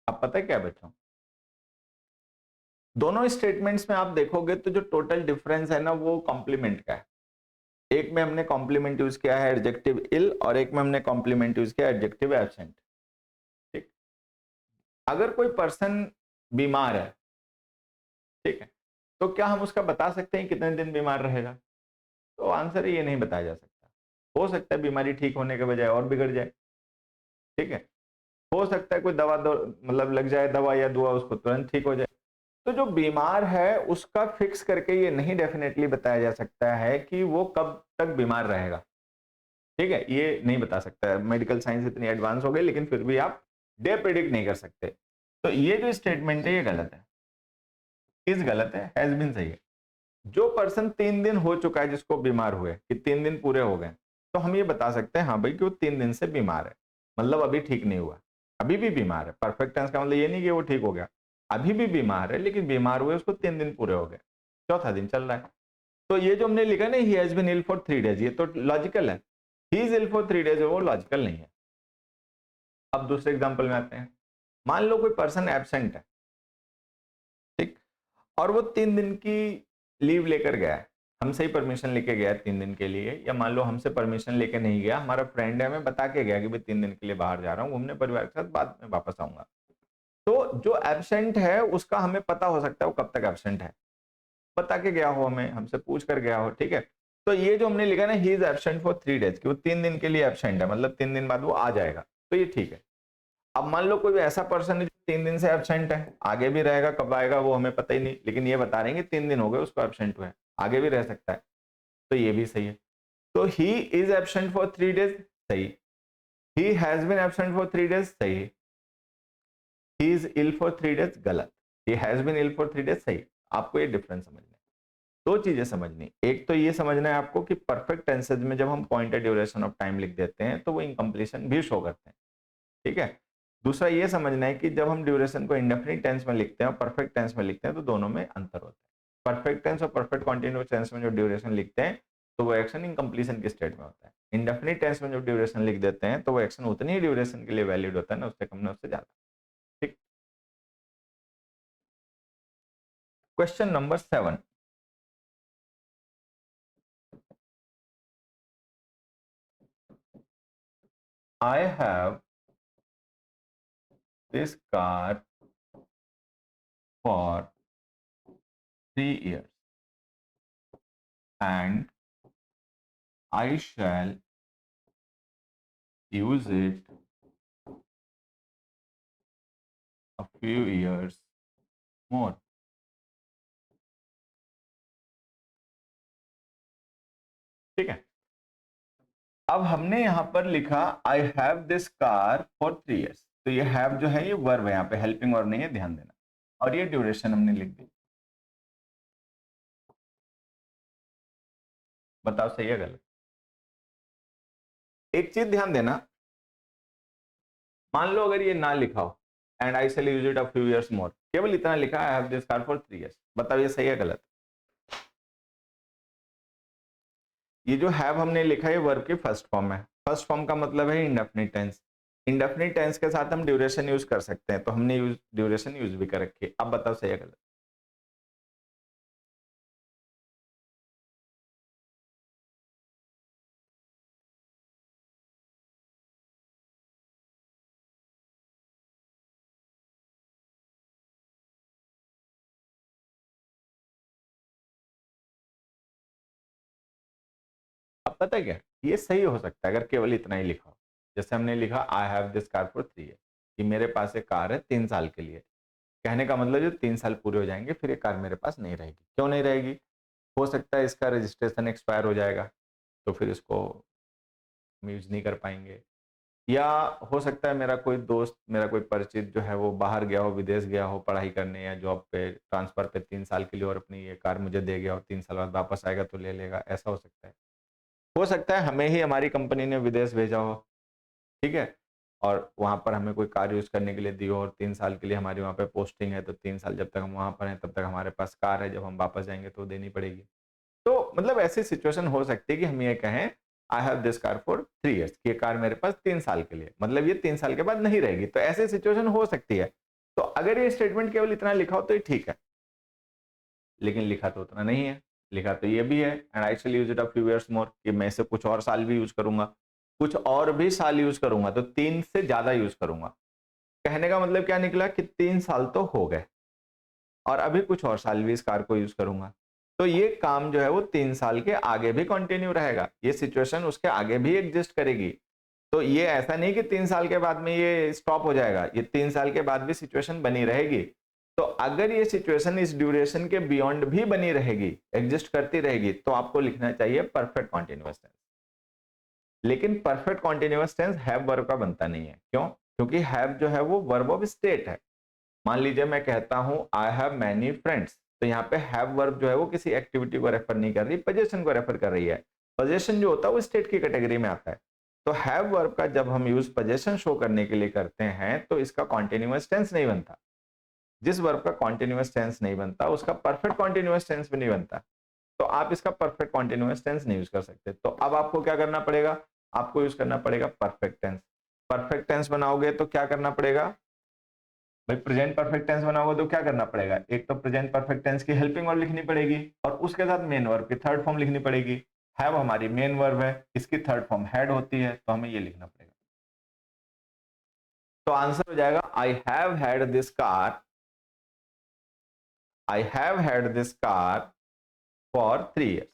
अब पता है क्या बच्चों, दोनों स्टेटमेंट्स में आप देखोगे तो जो टोटल डिफरेंस है ना, वो कॉम्प्लीमेंट का है। एक में हमने कॉम्प्लीमेंट यूज किया है एडजेक्टिव इल, और एक में हमने कॉम्प्लीमेंट यूज किया एडजेक्टिव एब्सेंट। ठीक, अगर कोई पर्सन बीमार है, ठीक है, तो क्या हम उसका बता सकते हैं कितने दिन बीमार रहेगा? तो आंसर है ये नहीं बताया जा सकता। हो सकता है बीमारी ठीक होने के बजाय और बिगड़ जाए, ठीक है, हो सकता है कोई दवा दो मतलब लग जाए दवा या दुआ, उसको तुरंत ठीक हो जाए। तो जो बीमार है उसका फिक्स करके ये नहीं डेफिनेटली बताया जा सकता है कि वो कब तक बीमार रहेगा, ठीक है, ये नहीं बता सकता है। मेडिकल साइंस इतनी एडवांस हो गई, लेकिन फिर भी आप डे प्रिडिक्ट नहीं कर सकते। तो ये जो स्टेटमेंट है ये गलत है, इस गलत है, हैज बीन सही है। जो पर्सन 3 दिन हो चुका है जिसको बीमार हुए, कि 3 दिन पूरे हो गए, तो हम ये बता सकते हैं हाँ भाई कि वो 3 दिन से बीमार है, मतलब अभी ठीक नहीं हुआ, अभी भी बीमार है। परफेक्ट टेंस का मतलब ये नहीं कि वो ठीक हो गया, अभी भी बीमार है, लेकिन बीमार हुए उसको 3 दिन पूरे हो गए, चौथा दिन चल रहा है। तो ये जो हमने लिखा ना, he has been ill for 3 days, ये तो लॉजिकल है। He is ill for 3 days, वो लॉजिकल नहीं है। अब दूसरे एग्जांपल में आते हैं। मान लो कोई पर्सन एब्सेंट है, ठीक, और वो 3 दिन की लीव लेकर गया है, हमसे ही परमिशन लेके गया है 3 दिन के लिए, या मान लो हमसे परमिशन लेके नहीं गया, हमारा फ्रेंड है, हमें बता के गया कि भाई 3 दिन के लिए बाहर जा रहा हूँ घूमने परिवार के साथ, बाद में वापस आऊंगा। तो जो एब्सेंट है उसका हमें पता हो सकता है वो कब तक एब्सेंट है, बता के गया हो, हमें हमसे पूछ कर गया हो, ठीक है। तो ये जो हमने लिखा ना, ही इज एब्सेंट फॉर 3 डेज, कि वो 3 दिन के लिए एब्सेंट है, मतलब 3 दिन बाद वो आ जाएगा, तो ये ठीक है। अब मान लो कोई ऐसा पर्सन है जो 3 दिन से एब्सेंट है, आगे भी रहेगा, कब आएगा वो हमें पता ही नहीं, लेकिन ये बता रहे हैं कि 3 दिन हो गए उसको एब्सेंट हुए, आगे भी रह सकता है, तो ये भी सही है। तो he is absent for 3 days, सही। He has been absent for 3 days, सही। He is ill for 3 days, गलत। He has been ill for 3 days, सही। आपको ये डिफरेंस समझना है। दो चीजें समझनी, एक तो ये समझना है आपको कि परफेक्ट टेंसेज में जब हम पॉइंटेड ड्यूरेशन ऑफ टाइम लिख देते हैं तो वो इनकम्प्लीशन भी शो करते हैं, ठीक है। दूसरा ये समझना है कि जब हम ड्यूरेशन को इंडेफिनिट टेंस में लिखते हैं और परफेक्ट टेंस में लिखते हैं तो दोनों में अंतर होता है। परफेक्ट टेंस और परफेक्ट कंटीन्यूअस टेंस में जो ड्यूरेशन लिखते हैं तो वो एक्शन इनकम्प्लीशन के स्टेट में होता है। इंडेफिनिट टेंस में जो ड्यूरेशन लिख देते हैं तो वो एक्शन उतनी ही ड्यूरेशन के लिए वैलिड होता है ना, उससे कम ना उससे ज्यादा, ठीक। Question number 7, I have this car for 3 years and I shall use it a few years more. ठीक है, अब हमने यहां पर लिखा I have this car for 3 years, तो ये हैव जो है ये वर्ब है, यहाँ पे हेल्पिंग वर्ब नहीं है, ध्यान देना। और ये ड्यूरेशन हमने लिख दी, बताओ सही है गलत? एक चीज ध्यान देना, मान लो अगर ये ना लिखा हो and I shall use it a few years more, केवल इतना लिखा I have this car for 3 years, बताओ ये सही है गलत? ये जो हैव हमने लिखा है वर्ब की फर्स्ट फॉर्म है, फर्स्ट फॉर्म का मतलब है इंडेफिनिट टेंस। इंडेफिनिट टेंस के साथ हम ड्यूरेशन यूज कर सकते हैं, तो हमने ड्यूरेशन यूज भी कर रखी है। अब बताओ सही है गलत? अब पता है क्या, ये सही हो सकता है अगर केवल इतना ही लिखा हो। जैसे हमने लिखा I have this car for 3 year, कि मेरे पास एक कार है 3 साल के लिए। कहने का मतलब जो 3 साल पूरे हो जाएंगे फिर ये कार मेरे पास नहीं रहेगी। क्यों नहीं रहेगी? हो सकता है इसका रजिस्ट्रेशन एक्सपायर हो जाएगा, तो फिर इसको हम यूज नहीं कर पाएंगे। या हो सकता है मेरा कोई दोस्त, मेरा कोई परिचित जो है वो बाहर गया हो, विदेश गया हो पढ़ाई करने या जॉब पे ट्रांसफर पे 3 साल के लिए, और अपनी ये कार मुझे दे गया और 3 साल बाद वापस आएगा तो ले लेगा, ऐसा हो सकता है। हो सकता है हमें ही हमारी कंपनी ने विदेश भेजा हो, ठीक है, और वहां पर हमें कोई कार यूज करने के लिए दी हो, और 3 साल के लिए हमारी वहां पे पोस्टिंग है, तो 3 साल जब तक हम वहां पर हैं तब तक हमारे पास कार है, जब हम वापस जाएंगे तो देनी पड़ेगी। तो मतलब ऐसी सिचुएशन हो सकती है कि हम ये कहें I have this car for 3 years, कि ये कार मेरे पास 3 साल के लिए, मतलब ये 3 साल के बाद नहीं रहेगी। तो ऐसी सिचुएशन हो सकती है। तो अगर ये स्टेटमेंट केवल इतना लिखा हो तो ये ठीक है, लेकिन लिखा तो उतना नहीं है। लिखा तो ये भी है, and I shall use it a few years more, कि मैं इसे कुछ और साल भी यूज करूंगा, कुछ और भी साल यूज करूंगा, तो 3 से ज्यादा यूज करूंगा। कहने का मतलब क्या निकला कि 3 साल तो हो गए और अभी कुछ और साल भी इस कार को यूज करूंगा। तो ये काम जो है वो 3 साल के आगे भी कंटिन्यू रहेगा, ये सिचुएशन उसके आगे भी एग्जिस्ट करेगी। तो ये ऐसा नहीं कि 3 साल के बाद में ये स्टॉप हो जाएगा, ये 3 साल के बाद भी सिचुएशन बनी रहेगी। तो अगर ये सिचुएशन इस ड्यूरेशन के बियॉन्ड भी बनी रहेगी, एग्जिस्ट करती रहेगी, तो आपको लिखना चाहिए परफेक्ट कॉन्टिन्यूअस टेंस। लेकिन perfect continuous tense have verb का बनता नहीं है। क्यों? क्योंकि हैव जो है वो वर्ब ऑफ स्टेट है। मान लीजिए मैं कहता हूं आई हैव मैनी फ्रेंड्स, तो यहाँ पे हैव वर्ब जो है वो किसी एक्टिविटी को रेफर नहीं कर रही, पोजीशन को रेफर कर रही है। पोजीशन जो होता है वो स्टेट की कैटेगरी में आता है। तो हैव वर्ब का जब हम यूज पोजीशन शो करने के लिए करते हैं तो इसका कॉन्टिन्यूअस टेंस नहीं बनता। जिस वर्ब का कॉन्टिन्यूअस टेंस नहीं बनता उसका परफेक्ट कॉन्टिन्यूअस टेंस भी नहीं बनता। तो आप इसका परफेक्ट कॉन्टिन्यूअस टेंस नहीं यूज कर सकते। तो अब आपको क्या करना पड़ेगा? आपको यूज करना पड़ेगा परफेक्ट टेंस। परफेक्ट टेंस बनाओगे तो क्या करना पड़ेगा भाई? प्रेजेंट परफेक्ट टेंस बनाओगे तो क्या करना पड़ेगा? एक तो प्रेजेंट परफेक्ट टेंस की हेल्पिंग वर्ब लिखनी पड़ेगी और उसके साथ मेन वर्ब की थर्ड फॉर्म लिखनी पड़ेगी। हैव हमारी मेन वर्ब है, इसकी थर्ड फॉर्म हैड होती है, तो हमें ये लिखना पड़ेगा। तो आंसर हो जाएगा I have had this car, I have had this car for 3 years.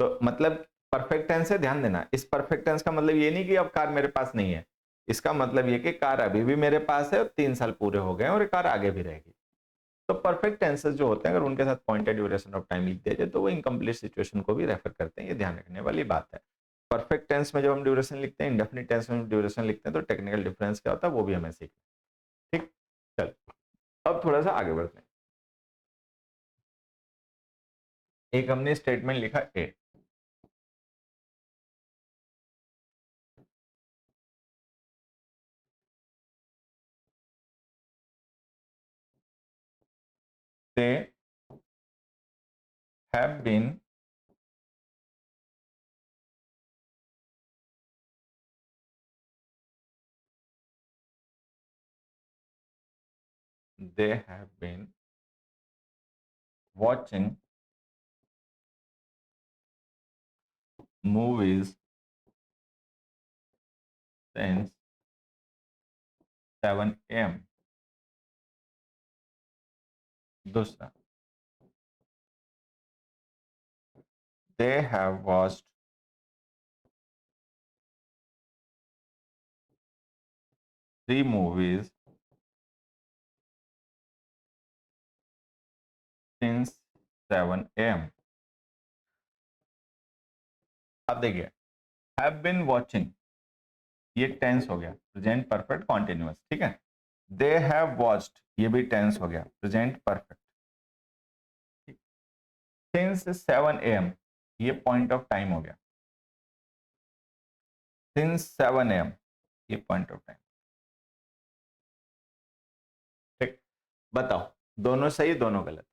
तो मतलब परफेक्ट टेंस है, ध्यान देना। इस परफेक्ट टेंस का मतलब ये नहीं कि अब कार मेरे पास नहीं है, इसका मतलब ये कि कार अभी भी मेरे पास है और 3 साल पूरे हो गए और ये कार आगे भी रहेगी। तो परफेक्ट टेंसेस जो होते हैं अगर उनके साथ पॉइंटेड ड्यूरेशन ऑफ टाइम लिख दिया जाए तो वो इनकम्प्लीट सिचुएशन को भी रेफर करते हैं, ये ध्यान रखने वाली बात है। परफेक्ट टेंस में जब हम ड्यूरेशन लिखते हैं, इंडेफिनिट टेंस में ड्यूरेशन लिखते हैं, तो टेक्निकल डिफरेंस क्या होता है वो भी हमें सीखना है। ठीक, चल अब थोड़ा सा आगे बढ़ते हैं। एक हमने स्टेटमेंट लिखा ए, they have been they have been watching movies since 7 a.m. दूसरा, they have watched 3 movies since 7 a.m. अब देखिए, हैव बीन वॉचिंग ये टेंस हो गया, प्रेजेंट परफेक्ट कॉन्टिन्यूअस, ठीक है। दे हैव वॉच्ड ये भी टेंस हो गया, प्रेजेंट परफेक्ट। Since 7 a.m. ये पॉइंट ऑफ टाइम हो गया, सिंस 7 a.m. ये पॉइंट ऑफ टाइम। ठीक, बताओ दोनों सही दोनों गलत?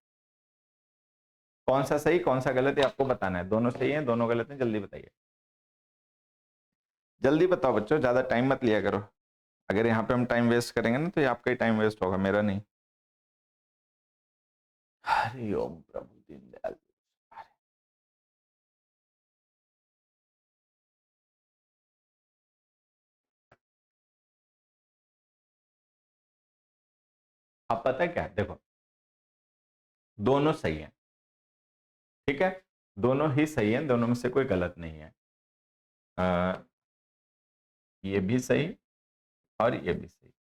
कौन सा सही कौन सा गलत है आपको बताना है। दोनों सही है दोनों गलत है, जल्दी बताइए। जल्दी बताओ बच्चों, ज्यादा टाइम मत लिया करो। अगर यहाँ पे हम टाइम वेस्ट करेंगे ना तो ये आपका ही टाइम वेस्ट होगा, मेरा नहीं। हरि ओम प्रभु दीनदयाल। अब पता है क्या, देखो दोनों सही है, ठीक है, दोनों ही सही है, दोनों में से कोई गलत नहीं है। ये भी सही और ये भी सही।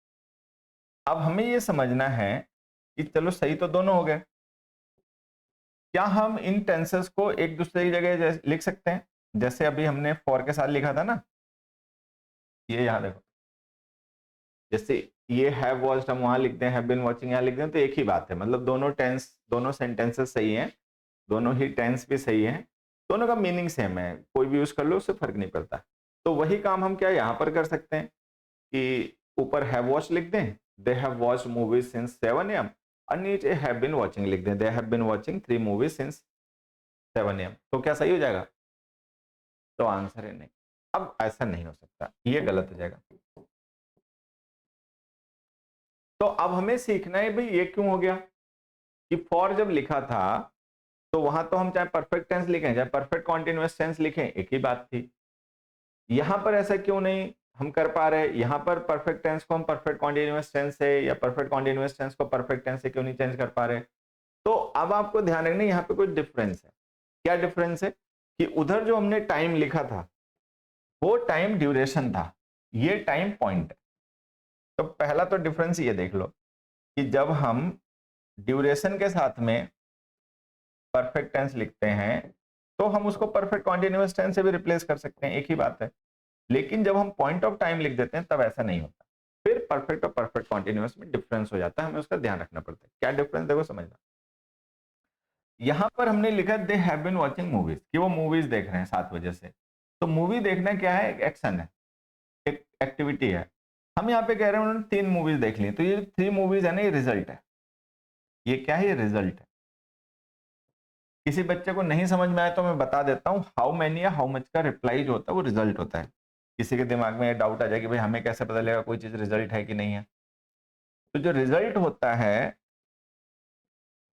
अब हमें ये समझना है कि चलो सही तो दोनों हो गए, क्या हम इन टेंसेस को एक दूसरे की जगह लिख सकते हैं? जैसे अभी हमने फॉर के साथ लिखा था ना, ये यहां देखो, जैसे ये हैव वॉच्ड हम वहां लिखते हैं, हैव बीन वॉचिंग यहाँ लिखते हैं, तो एक ही बात है, मतलब दोनों टेंस, दोनों सेंटेंसेस सही हैं, दोनों ही टेंस भी सही है, दोनों का मीनिंग सेम है, कोई भी यूज कर लो उससे फर्क नहीं पड़ता। तो वही काम हम क्या यहाँ पर कर सकते हैं कि ऊपर हैव वॉच लिख दें, they have watched movies since 7 AM, और नीचे हैव बीन वॉचिंग लिख दें, they have been watching 3 movies since 7 AM। तो क्या सही हो जाएगा? तो आंसर है नहीं। अब ऐसा नहीं हो सकता, ये गलत हो जाएगा। तो अब हमें सीखना है भाई ये क्यों हो गया कि फॉर जब लिखा था तो वहां तो हम चाहे परफेक्ट टेंस लिखें चाहे परफेक्ट कॉन्टिन्यूअस टेंस लिखें, एक ही बात थी। यहां पर ऐसा क्यों नहीं हम कर पा रहे? यहां पर परफेक्ट टेंस को हम परफेक्ट कॉन्टिन्यूअस टेंस से या परफेक्ट कॉन्टिन्यूअस टेंस को परफेक्ट टेंस से क्यों नहीं चेंज कर पा रहे? तो अब आपको ध्यान रखना यहाँ पे कुछ डिफरेंस है। क्या डिफरेंस है कि उधर जो हमने टाइम लिखा था वो टाइम ड्यूरेशन था, ये टाइम पॉइंट है। तो पहला तो डिफरेंस ये देख लो कि जब हम ड्यूरेशन के साथ में परफेक्ट टेंस लिखते हैं तो हम उसको परफेक्ट कॉन्टिन्यूअस टेंस से भी रिप्लेस कर सकते हैं, एक ही बात है। लेकिन जब हम पॉइंट ऑफ टाइम लिख देते हैं तब ऐसा नहीं होता, फिर परफेक्ट और परफेक्ट कॉन्टिन्यूअस में डिफरेंस हो जाता है, हमें उसका ध्यान रखना पड़ता है। क्या डिफरेंस देखो समझना, यहां पर हमने लिखा they have been watching movies, कि वो मूवीज देख रहे हैं 7 बजे से। तो मूवी देखना क्या है? एक एक्शन है, एक एक्टिविटी है। हम यहाँ पे कह रहे हैं उन्होंने 3 मूवीज देख ली, तो ये 3 मूवीज है ना, ये रिजल्ट है। ये क्या है? ये रिजल्ट है। किसी बच्चे को नहीं समझ में आया तो मैं बता देता हूँ, हाउ मैनी या हाउ मच का रिप्लाई जो होता है वो रिजल्ट होता है। किसी के दिमाग में डाउट आ जाए कि भाई हमें कैसे पता लगेगा कोई चीज रिजल्ट है कि नहीं है? तो जो रिजल्ट होता है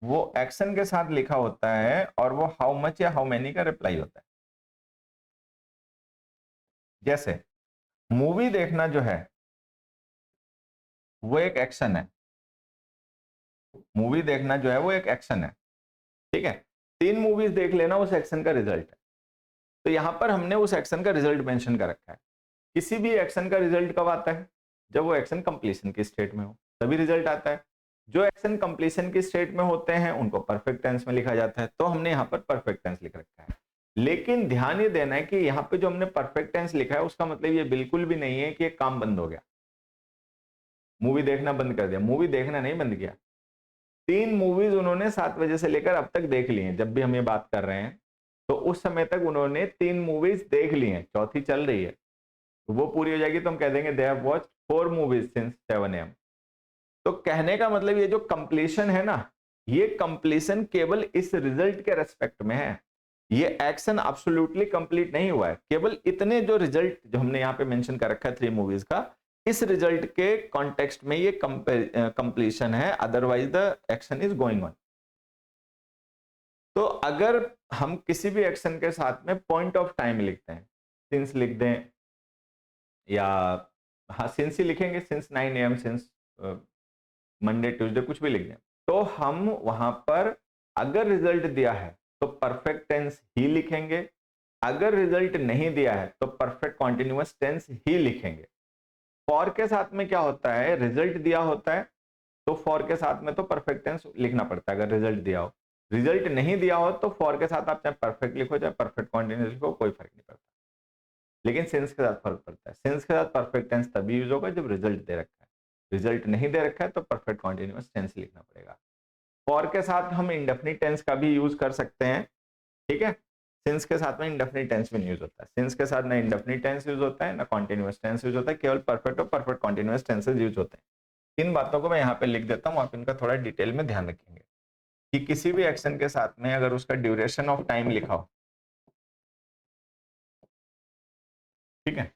वो एक्शन के साथ लिखा होता है और वो हाउ मच या हाउ मैनी का रिप्लाई होता है। जैसे मूवी देखना जो है वो एक एक्शन है, मूवी देखना जो है वो एक एक्शन है, ठीक है। 3 मूवीज देख लेना उस एक्शन का रिजल्ट है। तो यहां पर हमने उस एक्शन का रिजल्ट मेंशन कर रखा है। किसी भी एक्शन का रिजल्ट कब आता है? जब वो एक्शन कंप्लीशन की स्टेट में हो तभी रिजल्ट आता है। जो एक्शन कंप्लीशन की स्टेट में होते हैं उनको परफेक्ट टेंस में लिखा जाता है, तो हमने यहाँ पर परफेक्ट टेंस लिख रखा है। लेकिन ध्यान ये देना है कि यहाँ पे जो हमने परफेक्ट टेंस लिखा है उसका मतलब ये बिल्कुल भी नहीं है कि ये काम बंद हो गया, मूवी देखना बंद कर दिया। मूवी देखना नहीं बंद किया, 3 मूवीज उन्होंने 7 बजे से लेकर अब तक देख ली हैं। जब भी हम ये बात कर रहे हैं तो उस समय तक उन्होंने 3 मूवीज देख ली हैं, चौथी चल रही है, तो वो पूरी हो जाएगी तो हम कह देंगे दे have watched 4 movies since 7 AM। तो कहने का मतलब ये जो कंप्लीशन है ना, ये कंप्लीशन केवल इस रिजल्ट के रेस्पेक्ट में है, ये एक्शन एब्सोल्युटली कंप्लीट नहीं हुआ है। केवल इतने जो रिजल्ट जो हमने यहाँ पे मेंशन कर रखा है 3 मूवीज का, इस रिजल्ट के कॉन्टेक्स्ट में ये कंप्लीशन है, otherwise the action is going on. तो अगर हम किसी भी एक्शन के साथ में पॉइंट ऑफ टाइम लिखते हैं, सिंस लिख दें या हाँ सिंस ही लिखेंगे, since 9 AM, since Monday Tuesday कुछ भी लिख दें, तो हम वहां पर अगर रिजल्ट दिया है तो परफेक्ट टेंस ही लिखेंगे, अगर रिजल्ट नहीं दिया है तो परफेक्ट कॉन्टिन्यूअस टेंस ही लिखेंगे। फॉर के साथ में क्या होता है? रिजल्ट दिया होता है तो फॉर के साथ में तो परफेक्ट टेंस लिखना पड़ता है अगर रिजल्ट दिया हो। रिजल्ट नहीं दिया हो तो फॉर के साथ आप चाहे परफेक्ट लिखो चाहे परफेक्ट कॉन्टिन्यूअस लिखो, कोई फर्क नहीं पड़ता। लेकिन सिंस के साथ फर्क पड़ता है, सिंस के साथ परफेक्ट टेंस तभी यूज होगा जब रिजल्ट दे रखा है, रिजल्ट नहीं दे रखा है तो परफेक्ट कॉन्टिन्यूअस टेंस लिखना पड़ेगा। फॉर के साथ हम इंडेफिनिट टेंस का भी यूज कर सकते हैं, ठीक है। सिंस के साथ में इंडेफिनिट टेंस भी नहीं यूज होता है, सिंस के साथ ना इंडेफिनिट टेंस यूज होता है ना कॉन्टिन्यूअस टेंस यूज होता है, केवल परफेक्ट और परफेक्ट कॉन्टिन्यूअस टेंसेस यूज होते हैं। इन बातों को मैं यहाँ पे लिख देता हूँ, आप इनका थोड़ा डिटेल में ध्यान रखेंगे कि किसी भी एक्शन के साथ में अगर उसका ड्यूरेशन ऑफ टाइम लिखा हो, ठीक है,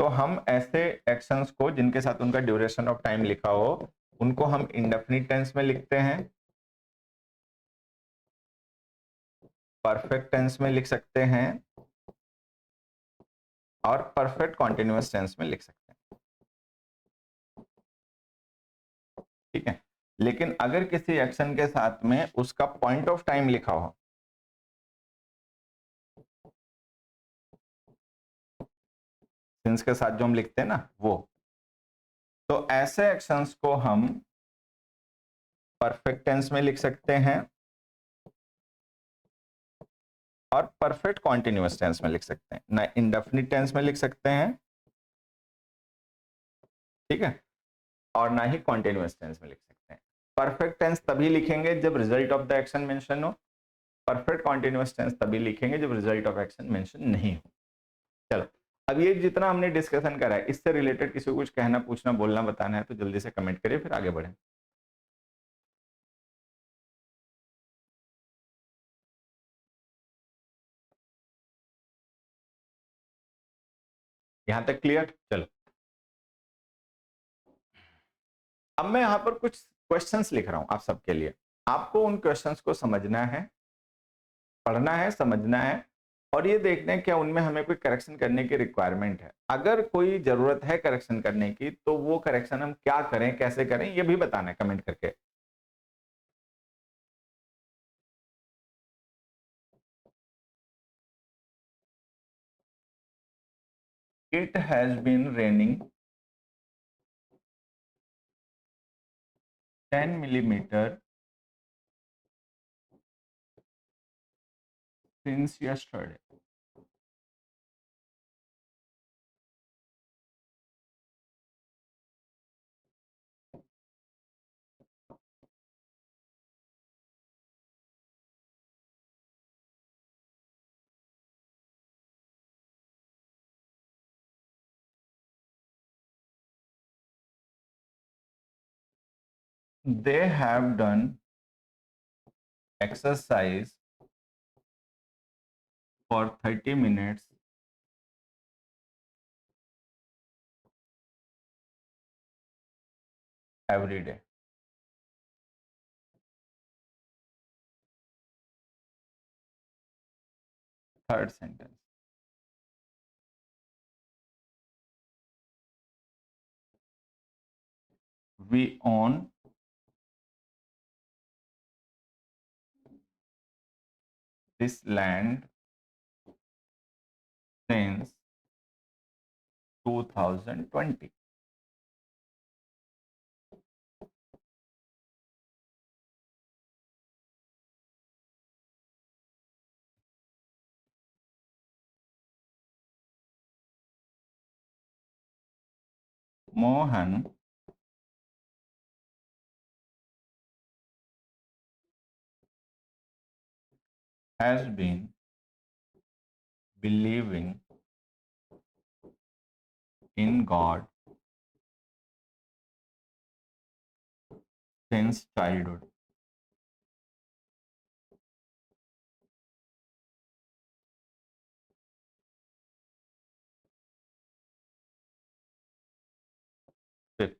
तो हम ऐसे एक्शंस को जिनके साथ उनका ड्यूरेशन ऑफ टाइम लिखा हो उनको हम इंडेफिनिट टेंस में लिखते हैं, परफेक्ट टेंस में लिख सकते हैं और परफेक्ट कॉन्टिन्यूअस टेंस में लिख सकते हैं। ठीक है, लेकिन अगर किसी एक्शन के साथ में उसका पॉइंट ऑफ टाइम लिखा हो, सिंस के साथ जो हम लिखते हैं ना वो, तो ऐसे एक्शंस को हम परफेक्ट टेंस में लिख सकते हैं और परफेक्ट कॉन्टिन्यूअस टेंस में लिख सकते हैं, ना इंडेफिनिट टेंस में लिख सकते हैं, ठीक है, और ना ही कॉन्टिन्यूअस टेंस में लिख सकते हैं। परफेक्ट टेंस तभी लिखेंगे जब result of the action mention हो, परफेक्ट कॉन्टिन्यूअस टेंस तभी लिखेंगे जब रिजल्ट ऑफ एक्शन मेंशन नहीं हो। चलो, अब ये जितना हमने डिस्कशन करा है इससे रिलेटेड किसी को कुछ कहना, पूछना, बोलना, बताना है तो जल्दी से कमेंट करिए, फिर आगे बढ़ें। यहां तक क्लियर? चलो, अब मैं यहां पर कुछ क्वेश्चंस लिख रहा हूं आप सबके लिए। आपको उन क्वेश्चंस को समझना है, पढ़ना है, समझना है और ये देखना है क्या उनमें हमें कोई करेक्शन करने की रिक्वायरमेंट है। अगर कोई जरूरत है करेक्शन करने की तो वो करेक्शन हम क्या करें, कैसे करें, ये भी बताना है कमेंट करके। It has been raining 10 millimeter since yesterday. They have done exercise for 30 minutes every day. Third sentence. We own this land since 2020. Mohan has been believing in God since childhood. Fifth,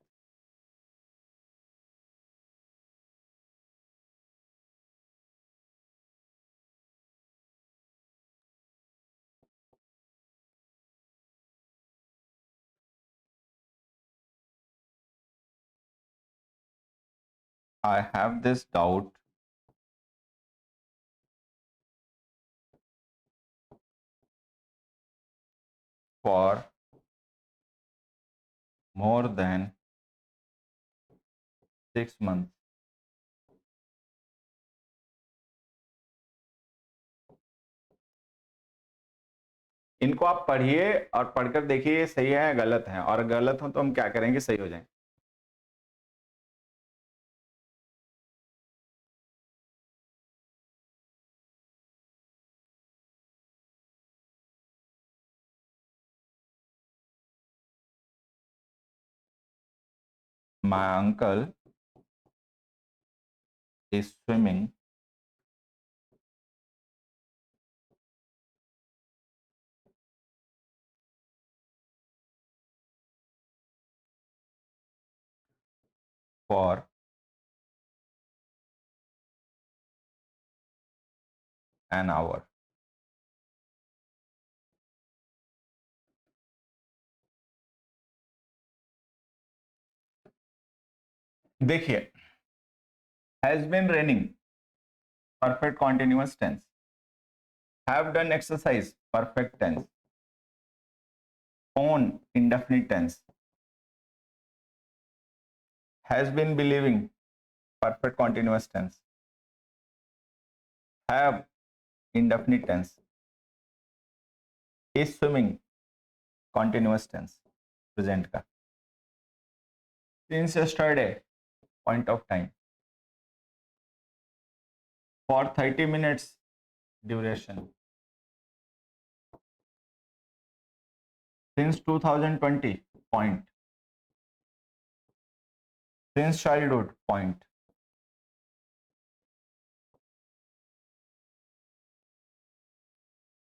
I have this doubt for more than 6 months. इनको आप पढ़िए और पढ़कर देखिए सही है या गलत है, और गलत हो तो हम क्या करेंगे सही हो जाए। My uncle is swimming for an hour. देखिए, has been raining perfect continuous tense, have done exercise perfect tense, own indefinite tense, has been believing perfect continuous tense, have indefinite tense, is swimming continuous tense present का, since yesterday point of time, for 30 minutes duration, since 2020 point, since childhood point,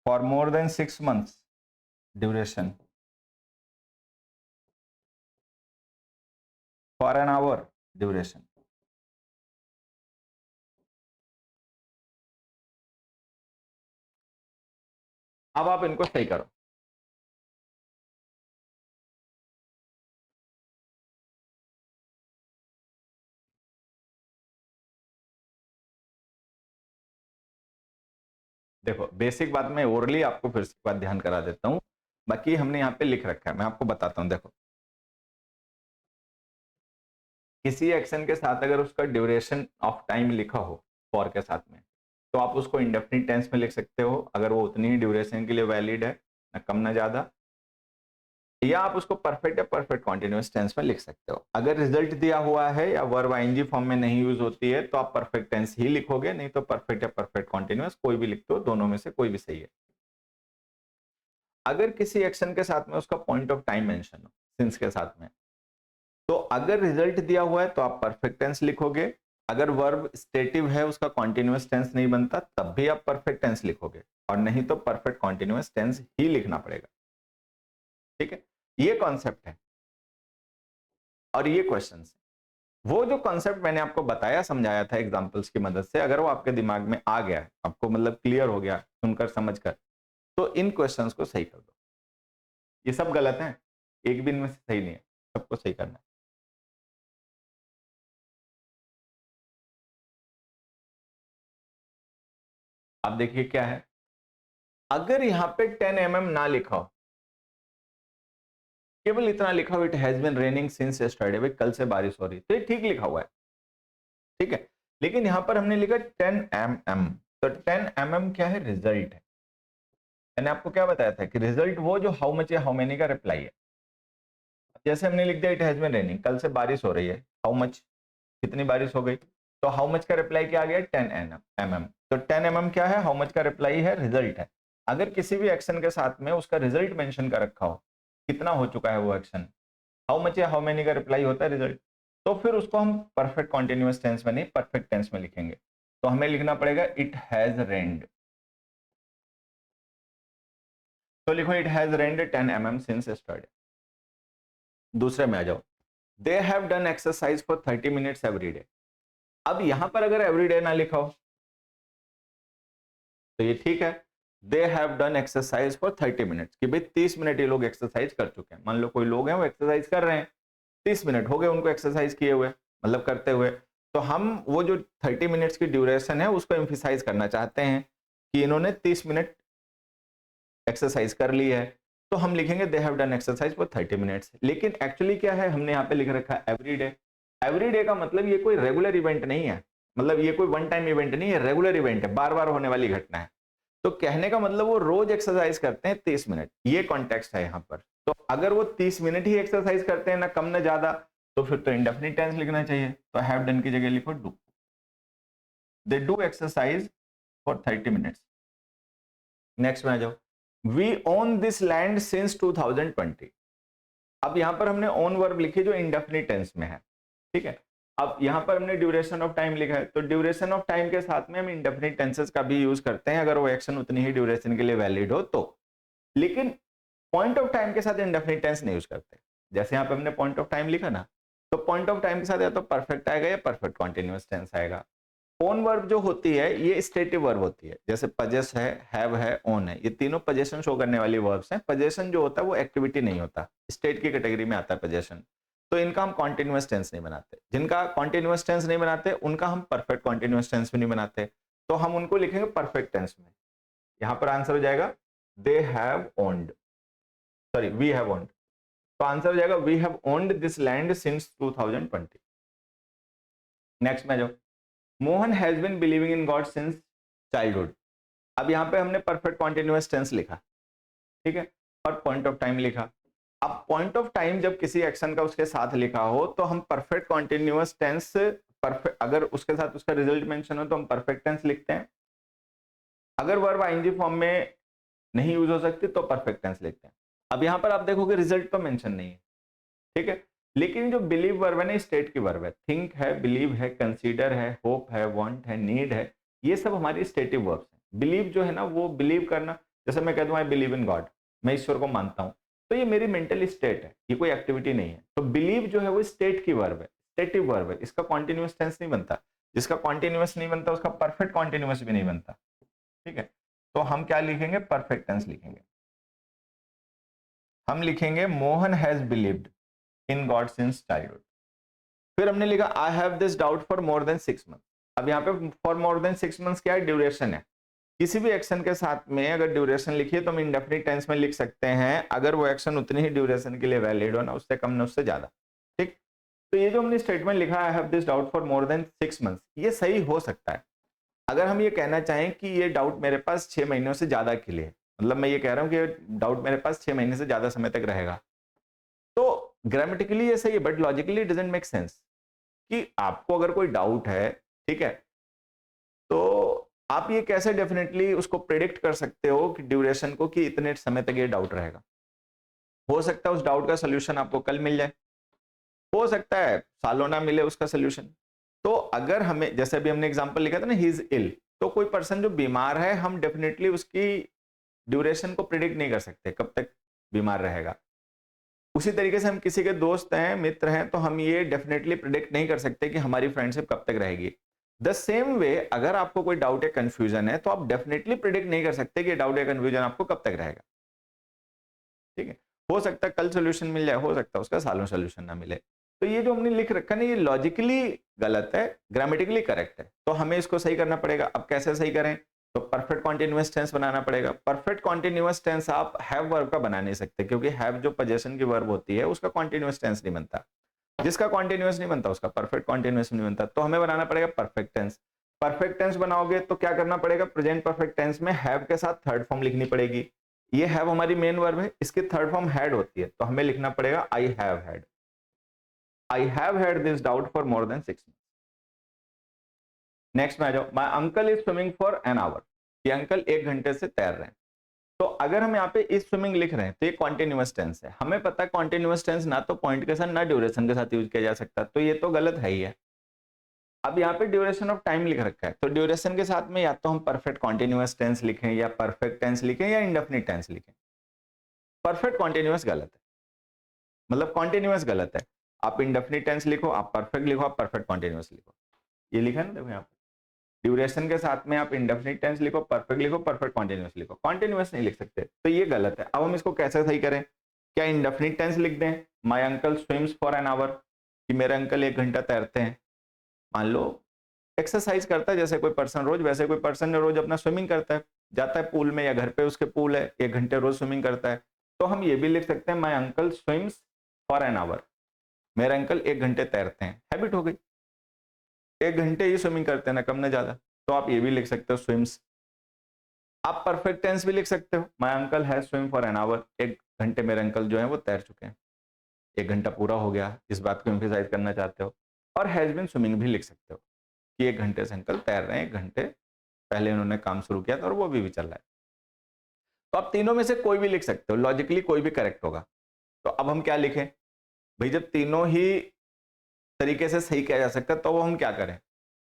for more than 6 months duration, for an hour duration। अब आप इनको सही करो। देखो, basic बात मैं orally आपको फिर से बात ध्यान करा देता हूं, बाकी हमने यहाँ पे लिख रखा है, मैं आपको बताता हूं। देखो, किसी एक्शन के साथ अगर उसका ड्यूरेशन ऑफ टाइम लिखा हो फॉर के साथ में, तो आप उसको इंडेफिनिट टेंस में लिख सकते हो अगर वो उतनी ही ड्यूरेशन के लिए वैलिड है, ना कम ना ज्यादा, या आप उसको परफेक्ट या परफेक्ट कॉन्टिन्यूअस टेंस में लिख सकते हो। अगर रिजल्ट दिया हुआ है या वर्ब आईएनजी फॉर्म में नहीं यूज होती है तो आप परफेक्ट टेंस ही लिखोगे, नहीं तो परफेक्ट या परफेक्ट कॉन्टिन्यूअस कोई भी लिख दो, दोनों में से कोई भी सही है। अगर किसी एक्शन के साथ में उसका पॉइंट ऑफ टाइम मेंशन हो सिंस के साथ में, तो अगर रिजल्ट दिया हुआ है तो आप परफेक्ट टेंस लिखोगे, अगर वर्ब स्टेटिव है उसका कॉन्टिन्यूअस टेंस नहीं बनता तब भी आप परफेक्ट टेंस लिखोगे, और नहीं तो परफेक्ट कॉन्टिन्यूअस टेंस ही लिखना पड़ेगा। ठीक है, ये कॉन्सेप्ट है और ये क्वेश्चन है। वो जो कॉन्सेप्ट मैंने आपको बताया, समझाया था एग्जांपल्स की मदद से, अगर वो आपके दिमाग में आ गया है, आपको मतलब क्लियर हो गया सुनकर समझकर, तो इन क्वेश्चंस को सही कर दो। ये सब गलत है, एक भी इनमें से सही नहीं है, सबको सही करना है। आप देखिए क्या है, अगर यहां पे 10 mm ना लिखा हो, केवल इतना लिखा हो it has been raining since yesterday, भाई कल से बारिश हो रही, तो ये ठीक लिखा हुआ है, ठीक है। लेकिन यहां पर हमने लिखा 10 mm, तो 10 mm क्या है, रिजल्ट है। मैंने आपको क्या बताया था कि रिजल्ट वो जो हाउ मच या हाउ मेनी का रिप्लाई है। जैसे हमने लिख दिया इट हैज बीन रेनिंग, कल से बारिश हो रही है, हाउ मच, कितनी बारिश हो गई, तो हाउ मच का रिप्लाई क्या आ गया, 10 mm। तो 10 mm क्या है, हाउ मच का रिप्लाई है, रिजल्ट है। अगर किसी भी एक्शन के साथ में उसका रिजल्ट मेंशन कर रखा हो, कितना हो चुका है वो एक्शन, हाउ मच या हाउ मेनी का रिप्लाई होता है रिजल्ट, तो फिर उसको हम परफेक्ट कॉन्टिन्यूअस टेंस में नहीं परफेक्ट टेंस में लिखेंगे। तो हमें लिखना पड़ेगा इट हैज रेन्ड, तो लिखो it has rained 10 mm since yesterday. दूसरे में आ जाओ, they have done exercise for 30 minutes every day. अब यहां पर अगर एवरी डे ना लिखा हो तो ये ठीक है, they have done exercise for 30 minutes, कि भाई 30 मिनट ये लोग एक्सरसाइज कर चुके हैं। मान लो कोई लोग हैं वो एक्सरसाइज कर रहे हैं, 30 मिनट हो गए उनको एक्सरसाइज किए हुए, मतलब करते हुए, तो हम वो जो 30 मिनट्स की ड्यूरेशन है उसको एम्फिसाइज करना चाहते हैं कि इन्होंने 30 मिनट एक्सरसाइज कर ली है, तो हम लिखेंगे they have done exercise for 30 minutes. लेकिन एक्चुअली क्या है, हमने यहाँ पे लिख रखा है एवरी डे। एवरी डे का मतलब ये कोई रेगुलर इवेंट नहीं है, मतलब ये कोई वन टाइम इवेंट नहीं है, रेगुलर इवेंट है, बार बार होने वाली घटना है। तो कहने का मतलब वो रोज एक्सरसाइज करते हैं 30 मिनट, ये कॉन्टेक्स्ट है यहाँ पर। तो अगर वो 30 मिनट ही एक्सरसाइज करते हैं, ना कम ना ज्यादा, तो फिर तो इंडेफिनिट टेंस लिखना चाहिए। तो हैव डन की जगह लिखो do, they do exercise for 30 minutes. Next में आ जाओ, we own this land since 2020। अब यहां पर हमने ओन वर्ब लिखी जो इंडेफिनिट टेंस में है, ठीक है। अब यहां पर हमने ड्यूरेशन ऑफ टाइम लिखा है, तो ड्यूरेशन ऑफ टाइम के साथ में हम इंडेफिनिट टेंसेस का भी यूज करते हैं अगर वो एक्शन उतनी ही ड्यूरेशन के लिए वैलिड हो तो। लेकिन पॉइंट ऑफ टाइम के साथ इंडेफिनिट टेंस नहीं यूज करते। जैसे यहां पे हमने पॉइंट ऑफ टाइम लिखा ना, तो पॉइंट ऑफ टाइम के साथ या तो परफेक्ट आएगा या परफेक्ट कॉन्टिन्यूअस टेंस आएगा। ओन वर्ब जो होती है ये स्टेटिव वर्ब होती है, जैसे पजेस है, हैव है, ओन है, ये तीनों पोजेशन शो करने वाली वर्ब्स हैं। पोजेशन जो होता है वो एक्टिविटी नहीं होता, स्टेट की कैटेगरी में आता है पोजेशन। तो इनका हम कॉन्टिन्यूअस टेंस नहीं बनाते। जिनका कॉन्टिन्यूअस टेंस नहीं बनाते उनका हम परफेक्ट कॉन्टिन्यूअस टेंस भी नहीं बनाते, तो हम उनको लिखेंगे परफेक्ट टेंस में। यहां पर आंसर हो जाएगा they have owned, sorry we have owned. तो आंसर हो जाएगा we have owned this land since 2020। Next में जो Mohan has been believing in God since childhood. अब यहाँ पे हमने परफेक्ट कॉन्टिन्यूअस टेंस लिखा, ठीक है, और पॉइंट ऑफ टाइम लिखा। अब पॉइंट ऑफ टाइम जब किसी एक्शन का उसके साथ लिखा हो तो हम परफेक्ट कॉन्टिन्यूअस टेंस, परफेक्ट अगर उसके साथ उसका रिजल्ट मेंशन हो तो हम परफेक्ट टेंस लिखते हैं। अगर वर्ब आईएनजी फॉर्म में नहीं यूज हो सकती तो परफेक्ट टेंस लिखते हैं। अब यहाँ पर आप देखोगे रिजल्ट तो मेंशन नहीं है, ठीक है, लेकिन जो बिलीव वर्ब है ना स्टेट की वर्ब है। थिंक है, बिलीव है, कंसीडर है, होप है, वांट है, नीड है, ये सब हमारी स्टेटिव वर्ब्स हैं। बिलीव जो है ना वो बिलीव करना, जैसे मैं कह दूं आई बिलीव इन गॉड, मैं ईश्वर को मानता हूं, तो ये मेरी मेंटल स्टेट है, ये कोई एक्टिविटी नहीं है। तो बिलीव जो है वो स्टेट की वर्ब है, स्टेटिव वर्ब है, इसका कॉन्टिन्यूअस टेंस नहीं बनता। जिसका कॉन्टिन्यूअस नहीं बनता उसका परफेक्ट कॉन्टिन्यूअस भी नहीं बनता, ठीक है। तो हम क्या लिखेंगे, परफेक्ट टेंस लिखेंगे। हम लिखेंगे Mohan has believed in God since childhood. फिर हमने लिखा I have this doubt for more than 6 month. अब यहाँ पे फॉर मोर देन 6 मंथ्स क्या है, ड्यूरेशन है। किसी भी एक्शन के साथ में अगर ड्यूरेशन लिखिए तो हम इंडेफिनिट टेंस में लिख सकते हैं, अगर वो एक्शन उतनी ही ड्यूरेशन के लिए वैलिड हो, ना उससे कम ना उससे ज्यादा, ठीक। तो ये जो हमने स्टेटमेंट लिखा I have this doubt for more than 6 months, ये सही हो सकता है अगर हम ये कहना चाहें कि ये डाउट मेरे पास 6 महीनों से ज्यादा के लिए, मतलब मैं ये कह रहा हूँ कि डाउट मेरे पास 6 महीने से ज्यादा समय तक रहेगा, तो ग्रामेटिकली ये सही है, but logically doesn't make sense कि आपको अगर कोई डाउट है, ठीक है, तो आप ये कैसे डेफिनेटली उसको प्रेडिक्ट कर सकते हो कि ड्यूरेशन को, कि इतने समय तक ये डाउट रहेगा। हो सकता है उस डाउट का सोल्यूशन आपको कल मिल जाए, हो सकता है सालों ना मिले उसका सोल्यूशन। तो अगर हमें, जैसे अभी हमने एग्जांपल लिखा था ना ही इज इल, तो कोई पर्सन जो बीमार है हम डेफिनेटली उसकी ड्यूरेशन को प्रिडिक्ट नहीं कर सकते कब तक बीमार रहेगा। उसी तरीके से हम किसी के दोस्त हैं, मित्र हैं, तो हम ये डेफिनेटली प्रिडिक्ट नहीं कर सकते कि हमारी फ्रेंडशिप कब तक रहेगी। द सेम वे अगर आपको कोई डाउट या कंफ्यूजन है तो आप डेफिनेटली प्रिडिक्ट नहीं कर सकते कि डाउट या कंफ्यूजन आपको कब तक रहेगा, ठीक है। हो सकता है कल सोल्यूशन मिल जाए, हो सकता है उसका सालों सोल्यूशन ना मिले। तो ये जो हमने लिख रखा ना ये लॉजिकली गलत है, ग्रामेटिकली करेक्ट है, तो हमें इसको सही करना पड़ेगा। अब कैसे सही करें, तो परफेक्ट कॉन्टिन्यूअस टेंस बनाना पड़ेगा। परफेक्ट कॉन्टिन्यूअस टेंस आप हैव वर्ब का बना नहीं सकते, क्योंकि हैव जो पोजीशन की वर्ब होती है उसका कॉन्टिन्यूअस टेंस नहीं बनता। जिसका कॉन्टिन्यूअस नहीं बनता उसका परफेक्ट कॉन्टिन्यूअस नहीं बनता, तो हमें बनाना पड़ेगा परफेक्ट टेंस। परफेक्ट टेंस बनाओगे तो क्या करना पड़ेगा, प्रेजेंट परफेक्ट टेंस में हैव के साथ थर्ड फॉर्म लिखनी पड़ेगी। ये हैव हमारी मेन वर्ब है, इसकी थर्ड फॉर्म हैड होती है, तो हमें लिखना पड़ेगा I have had. I have had this doubt for more than 6 months. Next में आ जाओ, my uncle is swimming for an our. ये अंकल 1 घंटे से तैर रहे हैं। तो अगर हम यहाँ पे इज स्विमिंग लिख रहे हैं तो ये कॉन्टिन्यूअस टेंस है। हमें पता है कॉन्टिन्यूअस टेंस ना तो पॉइंट के साथ ना ड्यूरेशन के साथ यूज किया जा सकता, तो ये तो गलत है ही है। अब यहाँ पे ड्यूरेशन ऑफ टाइम लिख रखा है, तो ड्यूरेशन के साथ में या तो हम परफेक्ट कॉन्टिन्यूअस टेंस लिखें, या परफेक्ट टेंस लिखें, या इंडेफिनिट टेंस लिखें। परफेक्ट कॉन्टिन्यूअस गलत है, मतलब कॉन्टिन्यूअस गलत है। आप इंडेफिनिट टेंस लिखो, आप परफेक्ट लिखो, आप परफेक्ट कॉन्टिन्यूअस लिखो। ये लिखा है ना, देखो यहाँ पे ड्यूरेशन के साथ में आप इंडेफिनिट टेंस लिखो, परफेक्ट लिखो, परफेक्ट कॉन्टिन्यूअस लिखो, कॉन्टिन्यूअस नहीं लिख सकते, तो ये गलत है। अब हम इसको कैसे सही करें, क्या इंडेफिनिट टेंस लिख दें, my uncle swims for an our, कि मेरे अंकल 1 घंटा तैरते हैं। मान लो एक्सरसाइज करता है जैसे कोई पर्सन रोज, वैसे कोई पर्सन रोज अपना स्विमिंग करता है, जाता है पूल में, या घर पे उसके पूल है, 1 घंटे रोज स्विमिंग करता है, तो हम ये भी लिख सकते हैं my uncle swims for an our, मेरे अंकल 1 घंटे तैरते हैं। हैबिट हो गई, 1 घंटे ही स्विमिंग करते हैं, ना कम ना ज्यादा, तो आप ये भी लिख सकते हो स्विम्स। आप परफेक्ट टेंस भी लिख सकते हो, my uncle has swim for an our, 1 घंटे मेरे अंकल जो है वो तैर चुके हैं, 1 घंटा पूरा हो गया, इस बात को एम्फेसाइज करना चाहते हो। और हैज बीन स्विमिंग भी लिख सकते हो कि 1 घंटे से अंकल तैर रहे हैं, 1 घंटे पहले उन्होंने काम शुरू किया था और वो भी चल रहा है। तो आप तीनों में से कोई भी लिख सकते हो, लॉजिकली कोई भी करेक्ट होगा। तो अब हम क्या लिखें भाई, जब तीनों ही तरीके से सही किया जा सकता है तो वो हम क्या करें,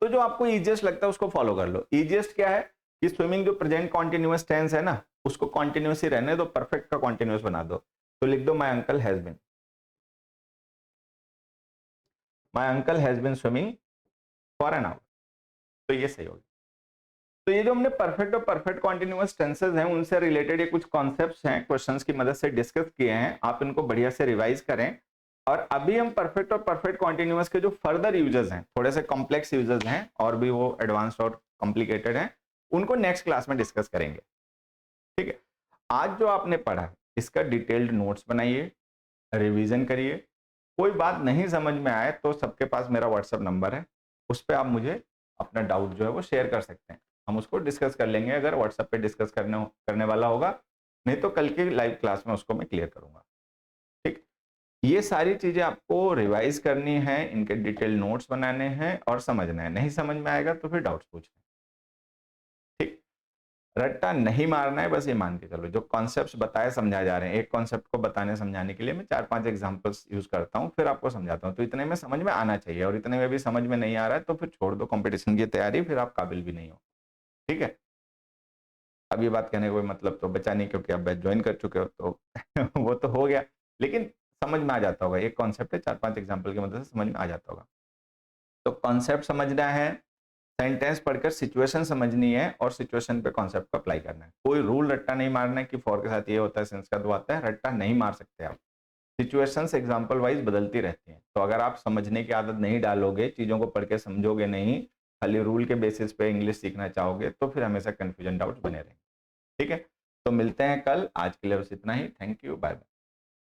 तो जो आपको इजिएस्ट लगता है उसको फॉलो कर लो। इजिएस्ट क्या है कि स्विमिंग जो प्रेजेंट कॉन्टिन्यूअस टेंस है ना उसको कॉन्टिन्यूअस ही रहने दो, परफेक्ट का कॉन्टिन्यूअस बना दो, तो लिख दो my uncle has been. My uncle has been swimming for an hour, तो ये सही होगा। तो ये जो हमने परफेक्ट और परफेक्ट कॉन्टिन्यूअस टेंसेस हैं उनसे रिलेटेड ये कुछ कॉन्सेप्ट्स हैं, क्वेश्चंस की मदद से डिस्कस किए हैं, आप इनको बढ़िया से रिवाइज करें। और अभी हम परफेक्ट और परफेक्ट कॉन्टिन्यूअस के जो फर्दर यूजेस हैं, थोड़े से कॉम्प्लेक्स यूजेस हैं और भी वो एडवांस्ड और कॉम्प्लिकेटेड हैं, उनको नेक्स्ट क्लास में डिस्कस करेंगे। ठीक है, आज जो आपने पढ़ा इसका डिटेल्ड नोट्स बनाइए, रिवीजन करिए। कोई बात नहीं समझ में आए तो सबके पास मेरा व्हाट्सएप नंबर है, उस पर आप मुझे अपना डाउट जो है वो शेयर कर सकते हैं, हम उसको डिस्कस कर लेंगे अगर व्हाट्सएप पे डिस्कस करने वाला होगा, नहीं तो कल की लाइव क्लास में उसको मैं क्लियर करूंगा। ठीक, ये सारी चीजें आपको रिवाइज करनी है, इनके डिटेल नोट्स बनाने हैं और समझना है। नहीं समझ में आएगा तो फिर डाउट्स पूछना। ठीक, रट्टा नहीं मारना है, बस ये मान के चलो जो कॉन्सेप्ट्स बताए समझाए जा रहे हैं, एक कॉन्सेप्ट को बताने समझाने के लिए मैं 4-5 एग्जांपल्स यूज करता हूं, फिर आपको समझाता हूं, तो इतने में समझ में आना चाहिए, और इतने में भी समझ में नहीं आ रहा है तो फिर छोड़ दो कंपटीशन की तैयारी, फिर आप काबिल भी नहीं हो। ठीक है, अब ये बात कहने का कोई मतलब तो बचा नहीं, क्योंकि आप बैच ज्वाइन कर चुके हो तो वो तो हो गया, लेकिन समझ में आ जाता होगा, एक कॉन्सेप्ट है 4-5 एग्जाम्पल की मदद से समझ में आ जाता होगा। तो कॉन्सेप्ट समझना है, सेंटेंस पढ़कर सिचुएशन समझनी है और सिचुएशन पे कॉन्सेप्ट को अप्लाई करना है। कोई रूल रट्टा नहीं मारना है कि फॉर के साथ ये होता है, सिंस का तो आता है, रट्टा नहीं मार सकते आप। सिचुएशंस एग्जांपल वाइज बदलती रहती हैं, तो अगर आप समझने की आदत नहीं डालोगे, चीजों को पढ़ के समझोगे नहीं, खाली रूल के बेसिस पे इंग्लिश सीखना चाहोगे, तो फिर हमेशा कंफ्यूजन डाउट्स बने रहेंगे। ठीक है, तो मिलते हैं कल, आज के लिए बस इतना ही। Thank you, bye bye.